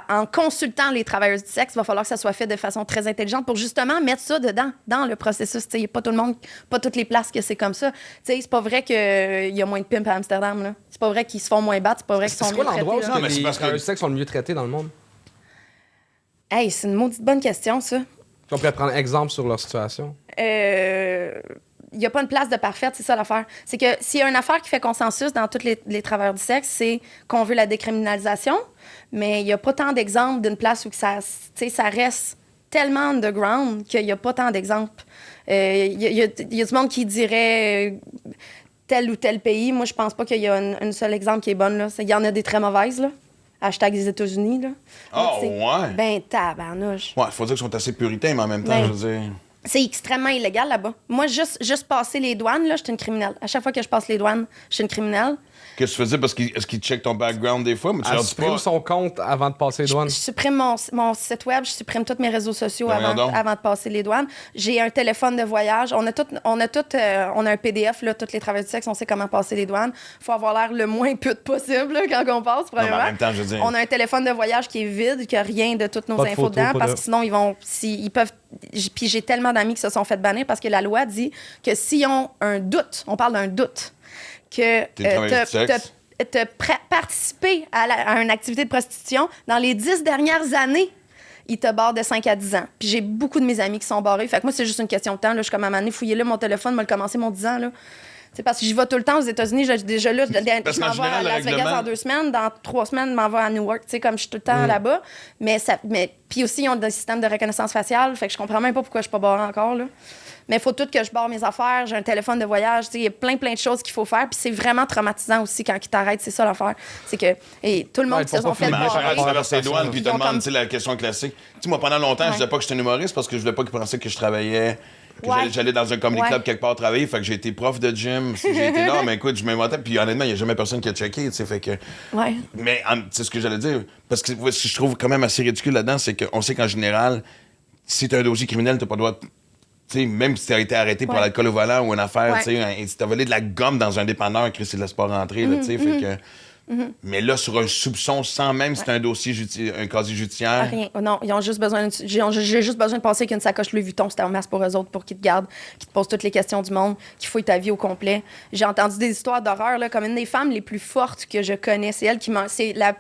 en consultant les travailleurs du sexe. Il va falloir que ça soit fait de façon très intelligente pour justement mettre ça dedans, dans le processus. Il n'y a pas tout le monde, pas toutes les places que c'est comme ça. C'est pas vrai qu'il y a moins de pimps à Amsterdam. Là. C'est pas vrai qu'ils se font moins battre. C'est pas vrai qu'ils sont mieux traités. C'est quoi l'endroit où les travailleurs du sexe sont le mieux traités dans le monde? Hey, c'est une maudite bonne question, ça. On pourrait prendre exemple sur leur situation. Il n'y a pas une place de parfaite, c'est ça l'affaire. C'est que s'il y a une affaire qui fait consensus dans tous les travailleurs du sexe, c'est qu'on veut la décriminalisation, mais il n'y a pas tant d'exemples d'une place où ça reste tellement underground qu'il n'y a pas tant d'exemples. Il y a du monde qui dirait tel ou tel pays. Moi, je pense pas qu'il y a un seul exemple qui est bonne. Là. Il y en a des très mauvaises, là. Hashtag les États-Unis, là. Ah, ouais? Ben, tabarnouche. Ouais, il faut dire qu'ils sont assez puritains, mais en même temps, je veux dire... C'est extrêmement illégal là-bas. Moi, juste passer les douanes, là, je suis une criminelle. À chaque fois que je passe les douanes, je suis une criminelle. Qu'est-ce que tu faisais? Parce qu'ils checkent ton background des fois, mais tu leur supprimes son compte avant de passer les douanes. Je supprime mon site web, je supprime tous mes réseaux sociaux avant de passer les douanes. J'ai un téléphone de voyage. On a un PDF, là, tous les travailleurs du sexe, on sait comment passer les douanes. Il faut avoir l'air le moins pute possible là, quand on passe, premièrement. Non, en même temps, je veux dire... On a un téléphone de voyage qui est vide, qui n'a rien de toutes nos infos dedans, parce que sinon, ils peuvent... Puis j'ai tellement d'amis qui se sont fait bannir parce que la loi dit que s'ils ont un doute, on parle d'un doute, que te participer à une activité de prostitution dans les 10 dernières années, ils te barrent de 5 à 10 ans. Puis j'ai beaucoup de mes amis qui sont barrés. Fait que moi, c'est juste une question de temps. Là, je suis comme à un moment donné, fouiller là mon téléphone, moi, le commencer mon 10 ans. Là. C'est parce que j'y vais tout le temps aux États-Unis. Déjà là, je m'en vais à Las Vegas en 2 semaines. Dans 3 semaines, je m'en vais à Newark. Tu sais, comme je suis tout le temps là-bas. Mais puis aussi, ils ont des systèmes de reconnaissance faciale. Fait que je comprends même pas pourquoi je suis pas barrée encore. Là. Mais il faut tout que je barre mes affaires. J'ai un téléphone de voyage. Il y a plein de choses qu'il faut faire. Puis c'est vraiment traumatisant aussi quand ils t'arrêtent. C'est ça l'affaire. C'est que tout le monde se sont fait barrer. Tu traverses les douanes puis ils te demandent la question classique. Tu sais, moi, pendant longtemps, je disais pas que j'étais un humoriste parce que je voulais pas qu'ils pensaient que je travaillais... J'allais dans un comedy club quelque part travailler, fait que j'ai été prof de gym, j'ai été là, mais écoute, je m'inventais, puis honnêtement, il n'y a jamais personne qui a checké, tu sais, fait que... Ouais. Mais c'est ce que j'allais dire, parce que ce que je trouve quand même assez ridicule là-dedans, c'est qu'on sait qu'en général, si t'as un dossier criminel, t'as pas le droit... Tu sais, même si t'as été arrêté pour l'alcool au volant ou une affaire, tu sais, si t'as volé de la gomme dans un dépanneur, Chris, il laisse pas rentrer, là, tu sais, fait que... Mais là, sur un soupçon, sans même si c'est un dossier, un casier judiciaire. Rien. Non, ils ont juste besoin j'ai juste besoin de passer avec une sacoche Louis Vuitton, c'était un masque pour eux autres, pour qu'ils te gardent, qu'ils te posent toutes les questions du monde, qu'ils fouillent ta vie au complet. J'ai entendu des histoires d'horreur, là, comme une des femmes les plus fortes que je connais. C'est elle qui c'est la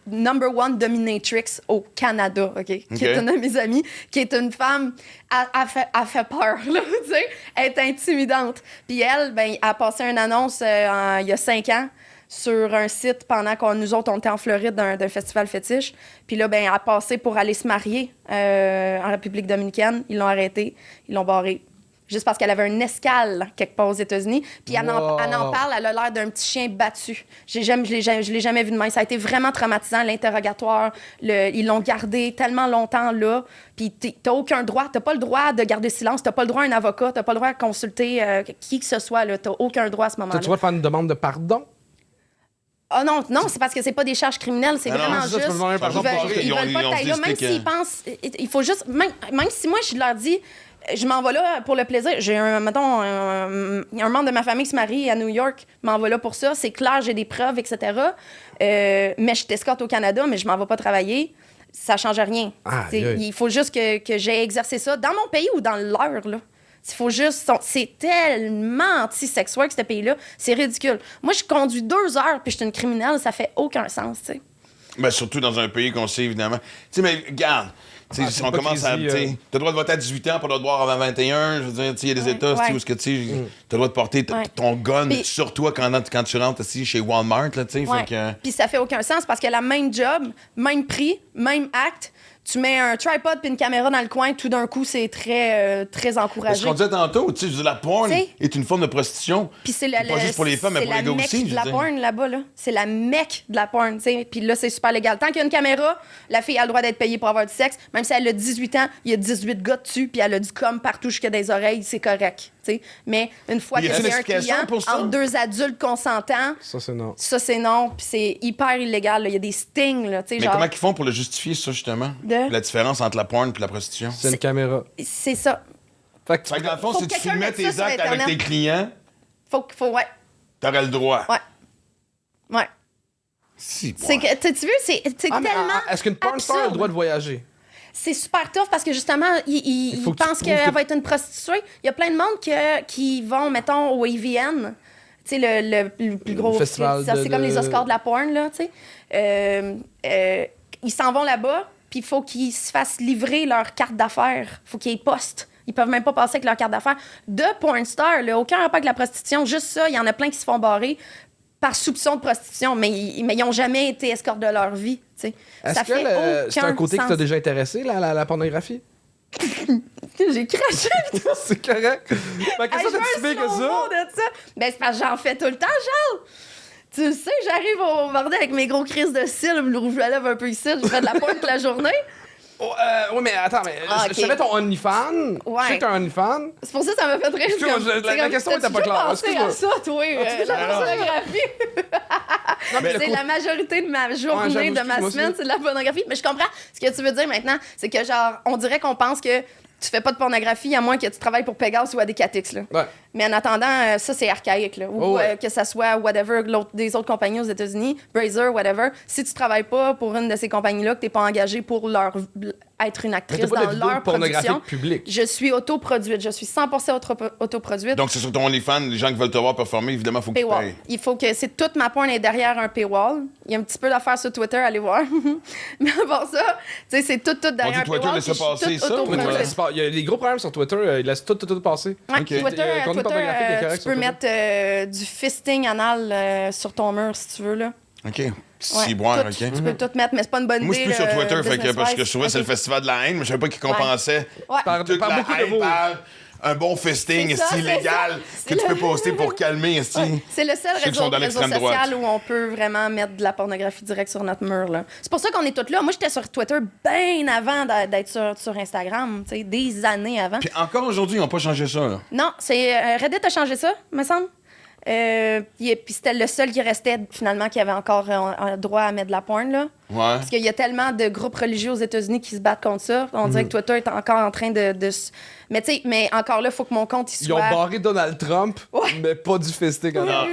number one dominatrix au Canada, OK? Qui est une de mes amies, qui est une femme, elle fait peur, là, tu sais? Elle est intimidante. Puis elle, elle a passé une annonce il y a 5 ans sur un site pendant qu'on nous autres, on était en Floride d'un festival fétiche. Puis là, elle a passé pour aller se marier en République dominicaine. Ils l'ont arrêtée, ils l'ont barrée. Juste parce qu'elle avait une escale quelque part aux États-Unis. Puis elle en parle, elle a l'air d'un petit chien battu. Je l'ai jamais vu de même. Ça a été vraiment traumatisant, l'interrogatoire. Ils l'ont gardé tellement longtemps là. Puis t'as aucun droit. T'as pas le droit de garder silence. T'as pas le droit à un avocat. T'as pas le droit de consulter qui que ce soit. Là. T'as aucun droit à ce moment-là. Tu vas faire une demande de pardon? Ah non, c'est parce que c'est pas des charges criminelles, c'est vraiment juste... Ils veulent pas que t'ailles là, même s'ils pensent... Il faut juste... Même si moi, je leur dis... Je m'en vais là pour le plaisir. J'ai un membre de ma famille qui se marie à New York, m'en va là pour ça. C'est clair, j'ai des preuves, etc. Mais je t'escorte au Canada, mais je m'en vais pas travailler. Ça change rien. Il faut juste que j'ai exercé ça dans mon pays ou dans leur, là. Il faut juste... C'est tellement anti-sex work, ce pays-là. C'est ridicule. Moi, je conduis 2 heures puis je suis une criminelle. Ça fait aucun sens, tu sais. Ben, surtout dans un pays qu'on sait, évidemment. Tu sais, mais regarde... si on commence à. T'as le droit de voter à 18 ans, pas le droit avant 21. Je veux dire, il y a des États où t'as le droit de porter ton gun sur toi quand tu rentres ici chez Walmart. Là, Puis ça fait aucun sens parce que la même job, même prix, même acte. Tu mets un tripod puis une caméra dans le coin, tout d'un coup, c'est très encouragé. Ce qu'on disait tantôt, tu sais, la porn est une forme de prostitution. Puis c'est pas juste pour les femmes, mais pour les gars aussi. C'est la mecque de la porn là-bas, là. C'est la mecque de la porn, tu sais. Puis là, c'est super légal. Tant qu'il y a une caméra, la fille a le droit d'être payée pour avoir du sexe. Même si elle a 18 ans, il y a 18 gars dessus, puis elle a du com partout jusqu'à des oreilles, c'est correct. T'sais. Mais une fois que c'est un client entre 2 adultes consentants, ça c'est non. Ça c'est non, puis c'est hyper illégal. Il y a des stings. Là, mais comment ils font pour le justifier, ça, justement? La différence entre la porn et la prostitution? C'est une caméra. C'est ça. Fait que dans le fond, Faut si que tu quelqu'un filmais mette tes ça sur actes avec Internet. tes clients, ouais. t'aurais le droit. Ouais. Si, C'est que, tu veux, c'est tellement. Est-ce qu'une porn star a le absurde. droit de voyager? C'est super tough parce que justement, ils faut que tu pensent prouves qu'elle que- va être une prostituée. Il y a plein de monde qui vont, mettons, au AVN. Tu sais, le plus gros festival c'est comme les Oscars de la porn, là, tu sais. Ils s'en vont là-bas, puis il faut qu'ils se fassent livrer leur carte d'affaires. Il faut qu'ils postent. Ils peuvent même pas passer avec leur carte d'affaires. De porn star, là, aucun rapport avec la prostitution. Juste ça, il y en a plein qui se font barrer par soupçon de prostitution, mais ils n'ont jamais été escortes de leur vie. Tu sais. Est-ce Ça que fait c'est un côté qui sens. t'a déjà intéressé, la pornographie? J'ai craché. C'est correct. Mais qu'est-ce que Hey, t'as je veux si un que ça? slow-mo de ça. Ben, c'est parce que j'en fais tout le temps, Charles. Tu sais, j'arrive au bordel avec mes gros crises de cils, le rouge à lèvres un peu ici, je fais de la pointe toute la journée. Oui, mais attends, Ah, je savais ton OnlyFans. Ouais. Je sais que t'as un OnlyFans. C'est pour ça que ça m'a fait rire. Excuse-moi, la question était pas claire. T'as-tu déjà pensé à ça, toi, la pornographie? Non, mais C'est la majorité de ma journée, j'avoue, de ma excuse-moi semaine, aussi. c'est de la pornographie. Mais je comprends ce que tu veux dire maintenant. C'est que, genre, on dirait qu'on pense que tu fais pas de pornographie à moins que tu travailles pour Pegasus ou Adécatix, là. Ouais. Mais en attendant, ça, c'est archaïque, là. Ou Oh, ouais. que ça soit whatever, des autres compagnies aux États-Unis, Brazzers, whatever. Si tu travailles pas pour une de ces compagnies-là, que t'es pas engagé pour être une Mais actrice t'as pas de dans vidéo leur pornographique production, publique. je suis autoproduite. Je suis 100% autoproduite. Donc, c'est sur ton OnlyFans, les gens qui veulent te voir performer, évidemment, il faut que tu Paywall. payes. Il faut que toute ma porn est derrière un paywall. Il y a un petit peu d'affaires sur Twitter, allez voir. Mais avant ça, tu sais, c'est tout derrière un Twitter paywall. laisse puis je suis passer toute ça, ou autoproduite. Il y a des gros problèmes sur Twitter. Ils laissent tout passer. Ouais, Ok. Twitter, Le contenu pornographique est correct tu sur peux Twitter. mettre du fisting anal sur ton mur si tu veux, là. OK. Ouais, Si boire, tout, OK. Tu peux tout mettre, mais c'est pas une bonne Moi, je idée. suis plus sur Twitter, fait que, parce que business-wise. souvent, c'est le Ok. festival de la haine, mais je savais pas qu'ils compensaient Ouais. Par toute beaucoup la de haine mots. par un bon fisting, C'est ça, esti c'est légal, ça. que tu peux poster pour calmer, esti. Ouais. C'est le seul Ceux qui réseau, sont dans l'extrême droite. social où on peut vraiment mettre de la pornographie direct sur notre mur. Là. C'est pour ça qu'on est tous là. Moi, j'étais sur Twitter bien avant d'être sur Instagram, tu sais, des années avant. Puis encore aujourd'hui, ils n'ont pas changé ça, là. Non, c'est Reddit a changé ça, me semble. Puis c'était le seil qui restait, finalement, qui avait encore droit à mettre de la porn, là. Ouais. Parce qu'il y a tellement de groupes religieux aux États-Unis qui se battent contre ça. On dirait que Twitter est encore en train de Mais tu sais, mais encore là, il faut que mon compte il Ils ont soit... barré Donald Trump, mais pas du fisting. Non.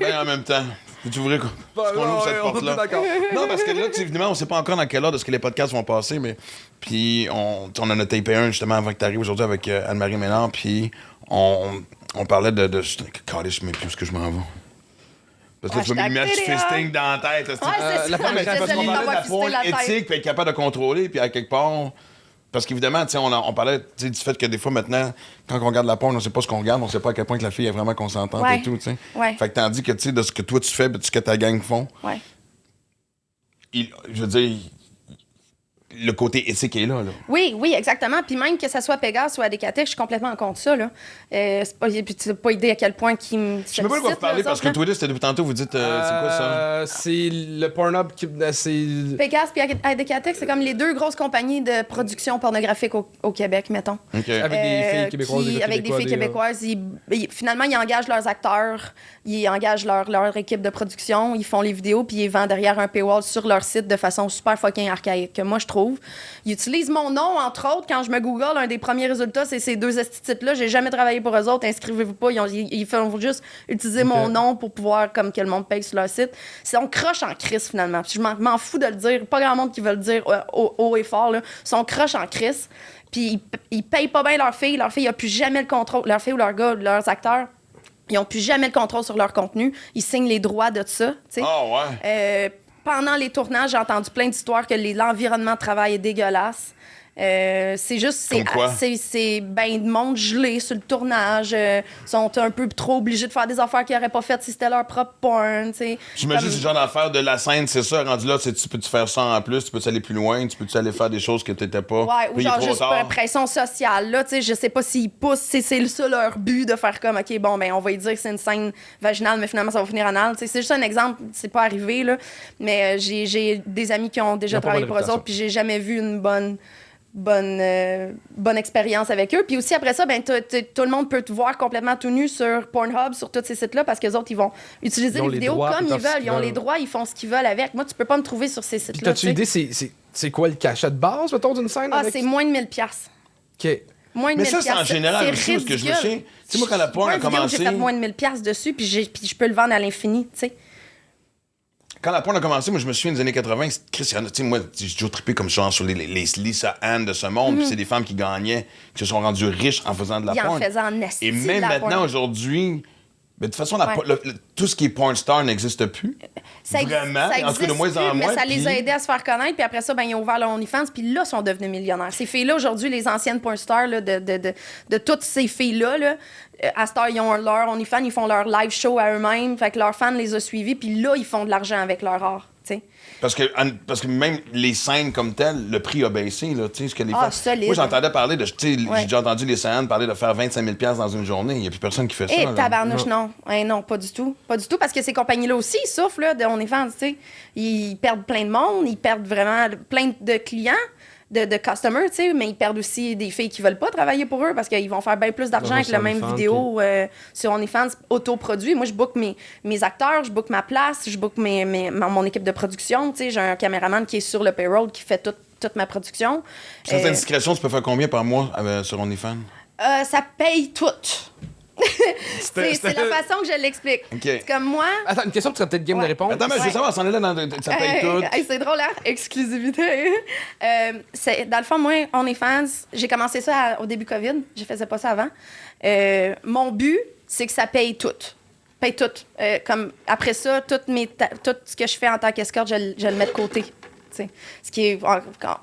Ben, en même temps, tu ouvrir quoi? Qu'on ouvre cette on est porte-là. d'accord. Non, parce que là, tu sais, évidemment, on sait pas encore dans quelle heure de ce que les podcasts vont passer, mais. Puis, on en a tapé un justement avant que tu arrives aujourd'hui avec Anne-Marie Ménard, puis on parlait de. Calais, je ne sais même plus où est-ce que je m'en vais. Parce que là, tu vas me mettre du fisting dans la tête. Ouais, c'est la ça. pornographie, Parce qu'on Désolée parlait de la d'avoir fisté porn la tête. éthique, puis être capable de contrôler, puis à quelque part. Parce qu'évidemment, tu sais, on parlait tu sais, du fait que des fois, maintenant, quand on regarde la porn, on sait pas ce qu'on regarde, on sait pas à quel point que la fille est vraiment consentante Ouais. et tout, tu sais. Ouais. Fait que tandis que, tu sais, de ce que toi tu fais, de ce que ta gang font, Ouais. je veux dire, le côté éthique est là. Oui, exactement. Puis même que ça soit Pegasus ou Adécatix, je suis complètement en contre ça. Là. C'est pas, puis tu n'as pas idée à quel point qui me. Je sais même pas de quoi vous parlez, parce que Twitter, c'était depuis tantôt, vous dites, c'est quoi ça? C'est le Pornhub qui. C'est. Pegasus et Adécatix, c'est comme les deux grosses compagnies de production pornographique au Québec, mettons. OK. Avec des filles québécoises. qui, des gars avec des filles québécois, québécoises. Finalement, ils engagent leurs acteurs, ils engagent leur équipe de production, ils font les vidéos, puis ils vendent derrière un paywall sur leur site de façon super fucking archaïque, que moi, je trouve. Ils utilisent mon nom, entre autres. Quand je me Google, un des premiers résultats, c'est ces deux esti-titres-là. J'ai jamais travaillé pour eux autres. Inscrivez-vous pas. Ils font juste utiliser mon nom pour pouvoir, comme que le monde paye sur leur site. On croche en crise, finalement. Puis je m'en fous de le dire. Pas grand monde qui veut le dire haut et fort. Là. On croche en crise. Puis ils payent pas bien leurs filles. Leurs filles n'ont plus jamais le contrôle. Leurs filles ou leurs gars, leurs acteurs, ils n'ont plus jamais le contrôle sur leur contenu. Ils signent les droits de ça. Tu sais. Ah ouais. Pendant les tournages, j'ai entendu plein d'histoires que l'environnement de travail est dégueulasse. C'est juste, Comme quoi? c'est ben de monde gelé sur le tournage. Sont un peu trop obligés de faire des affaires qu'ils n'auraient pas faites si c'était leur propre porn. T'sais. J'imagine Comme- c'est le genre d'affaire de la scène, c'est ça, rendu là, tu peux-tu faire ça en plus, tu peux-tu aller plus loin, tu peux-tu aller faire des choses que t'étais pas. Ouais, ou Puis il est genre trop juste tard. pression sociale. Là, tu sais, je sais pas s'ils poussent, c'est ça leur but de faire comme, OK, bon, ben, on va lui dire que c'est une scène vaginale, mais finalement, ça va finir anal. Tu sais, c'est juste un exemple, c'est pas arrivé, là. Mais j'ai des amis qui ont déjà Ils ont pas travaillé bonne pour eux réputation. autres, puis j'ai jamais vu une bonne expérience avec eux. Puis aussi, après ça, ben, tout le monde peut te voir complètement tout nu sur Pornhub, sur tous ces sites-là, parce que les autres, ils vont utiliser Ils ont les les vidéos droits, comme ils ils peuvent ce veulent. qu'ils Ils ont les veulent. droits, ils font ce qu'ils veulent avec. Moi, tu peux pas me trouver sur ces Puis sites-là. t'as-tu tu sais. idée, c'est quoi le cachet de base, mettons, d'une scène? Ah, avec... c'est moins de 1000$. OK. Moins de 1000$. Mais ça, c'est en général aussi, parce que je me souviens. Tu sais, moi, quand la porn a commencé. J'ai fait moins de 1000$ dessus, puis je peux le vendre à l'infini, tu sais. Quand la porn a commencé, moi, je me souviens des années 80, Christiane, tu sais, moi, j'ai toujours trippé comme genre sur les Lisa Ann de ce monde, puis c'est des femmes qui gagnaient, qui se sont rendues riches en faisant de la porn. En faisant en esti. Et même maintenant, aujourd'hui, mais de toute façon, tout ce qui est porn star n'existe plus. Vraiment, en tout cas de moins en moins. Mais ça les a aidés à se faire connaître, puis après ça, ils ont ouvert leur OnlyFans, puis là, ils sont devenus millionnaires. Ces filles-là, aujourd'hui, les anciennes porn stars là, de toutes ces filles-là, là, à Star, ils ont leur OnlyFans, ils font leur live show à eux-mêmes, fait que leurs fans les ont suivis, puis là, ils font de l'argent avec leur art, tu sais. Parce que même les scènes comme telles, le prix a baissé. Là, ce que les solide. Moi, j'entendais parler de... J'ai déjà entendu les scènes parler de faire 25 000$ dans une journée. Il n'y a plus personne qui fait ça. Tabarnouche, non. Non, pas du tout. Pas du tout, parce que ces compagnies-là aussi, ils souffrent là, de OnlyFans, tu sais. Ils perdent plein de monde, ils perdent vraiment plein de clients, de customers, tu sais, mais ils perdent aussi des filles qui veulent pas travailler pour eux parce qu'ils vont faire bien plus d'argent avec la même vidéo sur OnlyFans autoproduit. Moi, je book mes acteurs, je book ma place, je book mon équipe de production, tu sais. J'ai un caméraman qui est sur le payroll qui fait toute ma production. Sans indiscrétion, tu peux faire combien par mois sur OnlyFans? Ça paye tout. C'est la façon que je l'explique. Okay. C'est comme moi. Attends, une question que tu serais peut-être game de répondre. Attends, mais je veux savoir, s'en est là dans. Ça paye tout. C'est drôle, hein? Exclusivité. Dans le fond, moi, OnlyFans, j'ai commencé ça au début COVID. Je faisais pas ça avant. Mon but, c'est que ça paye tout. Paye tout. Comme après ça, tout ce que je fais en tant qu'escorte, je le mets de côté. T'sais. Ce qui est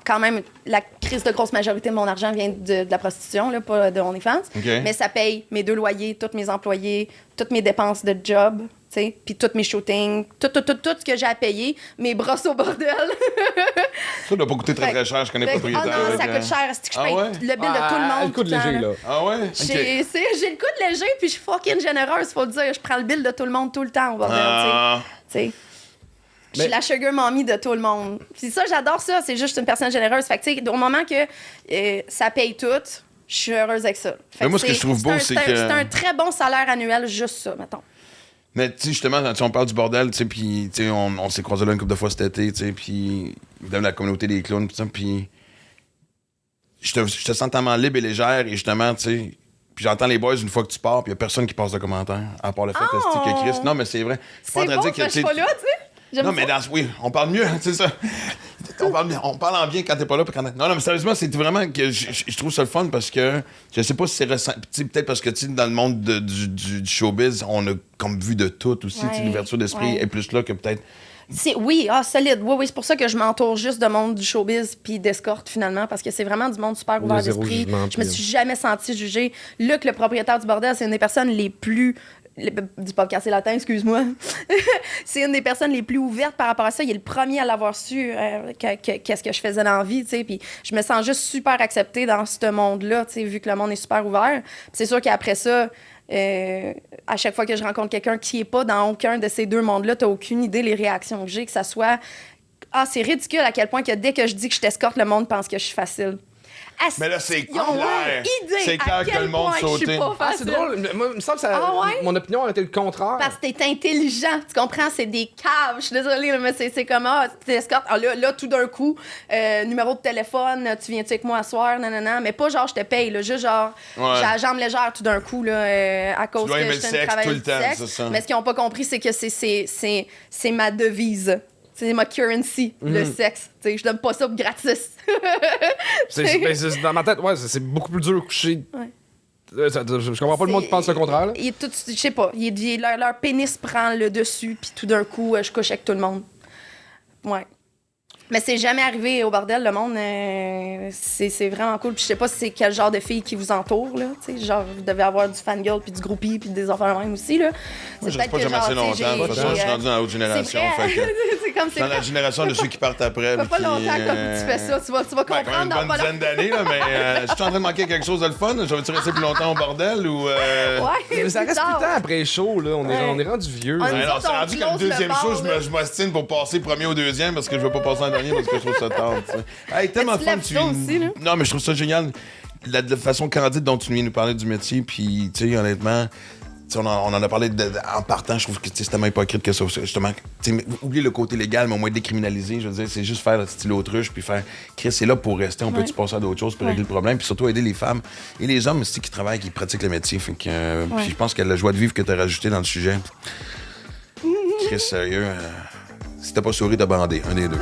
quand même la crise de grosse majorité de mon argent vient de la prostitution, là, pas de OnlyFans. Okay. Mais ça paye mes 2 loyers, tous mes employés, toutes mes dépenses de job, puis tous mes shootings, tout ce que j'ai à payer, mes brosses au bordel. Ça doit pas coûter très cher, je connais pas le propriétaire. Ah non, ça coûte cher. C'est que je paye le bill de tout le monde. Le coup de léger, là. Ah ouais? J'ai le coup de léger, puis je suis fucking généreuse, faut le dire. Je prends le bill de tout le monde tout le temps au bordel, tu sais. Je suis la sugar mommy de tout le monde. Puis ça, j'adore ça. C'est juste une personne généreuse. Fait que, tu sais, au moment que ça paye tout, je suis heureuse avec ça. Mais moi, ce que je trouve beau, c'est que... C'est un très bon salaire annuel, juste ça, mettons. Mais, tu sais, justement, on parle du bordel, tu sais, puis, tu sais, on s'est croisés là une couple de fois cet été, tu sais, puis, évidemment, la communauté des clowns, puis je te sens tellement libre et légère, et justement, tu sais... Puis j'entends les boys une fois que tu pars, puis il n'y a personne qui passe de commentaires, à part le fait que Chris... Non, mais c'est vrai. C'est pas en train de dire que je suis pas là, tu sais. Non, mais oui, on parle mieux, c'est ça. On parle en bien quand t'es pas là. Non, mais sérieusement, c'est vraiment que je trouve ça le fun parce que je sais pas si c'est récent. Peut-être parce que dans le monde du showbiz, on a comme vu de tout aussi. L'ouverture d'esprit est plus là que peut-être. Oui, solide. Oui, c'est pour ça que je m'entoure juste de monde du showbiz puis d'escorte finalement, parce que c'est vraiment du monde super ouvert d'esprit. Je me suis jamais sentie jugée. Luc, le propriétaire du bordel, c'est une des personnes les plus... du podcast latin, excuse-moi. C'est une des personnes les plus ouvertes par rapport à ça. Il est le premier à l'avoir su qu'est-ce que je faisais dans la vie, tu sais. Puis je me sens juste super acceptée dans ce monde-là, tu sais, vu que le monde est super ouvert. Puis c'est sûr qu'après ça, à chaque fois que je rencontre quelqu'un qui est pas dans aucun de ces deux mondes-là, t'as aucune idée les réactions que j'ai, que ça soit c'est ridicule à quel point que dès que je dis que je t'escorte, le monde pense que je suis facile. Mais là, c'est clair. C'est clair que le monde sautait. C'est drôle. Moi, il me semble que mon opinion a été le contraire. Parce que t'es intelligent. Tu comprends? C'est des caves. Je suis désolée, mais c'est comme, tu t'escortes. Là, tout d'un coup, numéro de téléphone, tu viens-tu avec moi à soir, nanana. Mais pas genre, je te paye, là. Juste genre, j'ai la jambe légère tout d'un coup, là, à cause que je fais une travail du sexe. Mais ce qu'ils n'ont pas compris, c'est que c'est ma devise. C'est ma currency, le sexe. T'sais, je donne pas ça gratis. Dans ma tête, c'est beaucoup plus dur de coucher. Ouais. Je comprends pas le monde qui pense le contraire. Je sais pas. Leur pénis prend le dessus, puis tout d'un coup, je couche avec tout le monde. Ouais. Mais c'est jamais arrivé au bordel, le monde. C'est vraiment cool. Puis je sais pas si c'est quel genre de filles qui vous entoure, là. T'sais, genre, vous devez avoir du fangirl, puis du groupie, puis des enfants même aussi, là. Moi, je reste pas jamais assez longtemps. De toute façon, je suis rendu dans la haute génération. C'est dans la génération de ceux qui partent après. Ça fait pas longtemps que tu fais ça. Tu vas comprendre dans une bonne dizaine d'années, là, mais je suis en train de manquer quelque chose de le fun. Je vais-tu rester plus longtemps au bordel ou. Ouais, ça reste plus de temps après show, là. On est rendu vieux. Alors, c'est rendu comme deuxième show, je m'ostine pour passer premier au deuxième parce que je veux pas passer en dernier parce que je trouve ça tard. Hey, tellement fun. Non, mais je trouve ça génial. La façon candide dont tu viens nous parler du métier, puis, tu sais, honnêtement. On en a parlé en partant, je trouve que c'est tellement hypocrite que ça. Justement, oublie le côté légal, mais au moins décriminaliser. Je veux dire, c'est juste faire le style autruche, puis faire Chris, c'est là pour rester. On peut-tu passer à d'autres choses pour régler le problème, puis surtout aider les femmes et les hommes aussi qui travaillent, qui pratiquent le métier. Fait que, puis je pense que la joie de vivre que tu as rajouté dans le sujet. Chris, sérieux, si t'as pas souri, t'as bandé. Un des deux.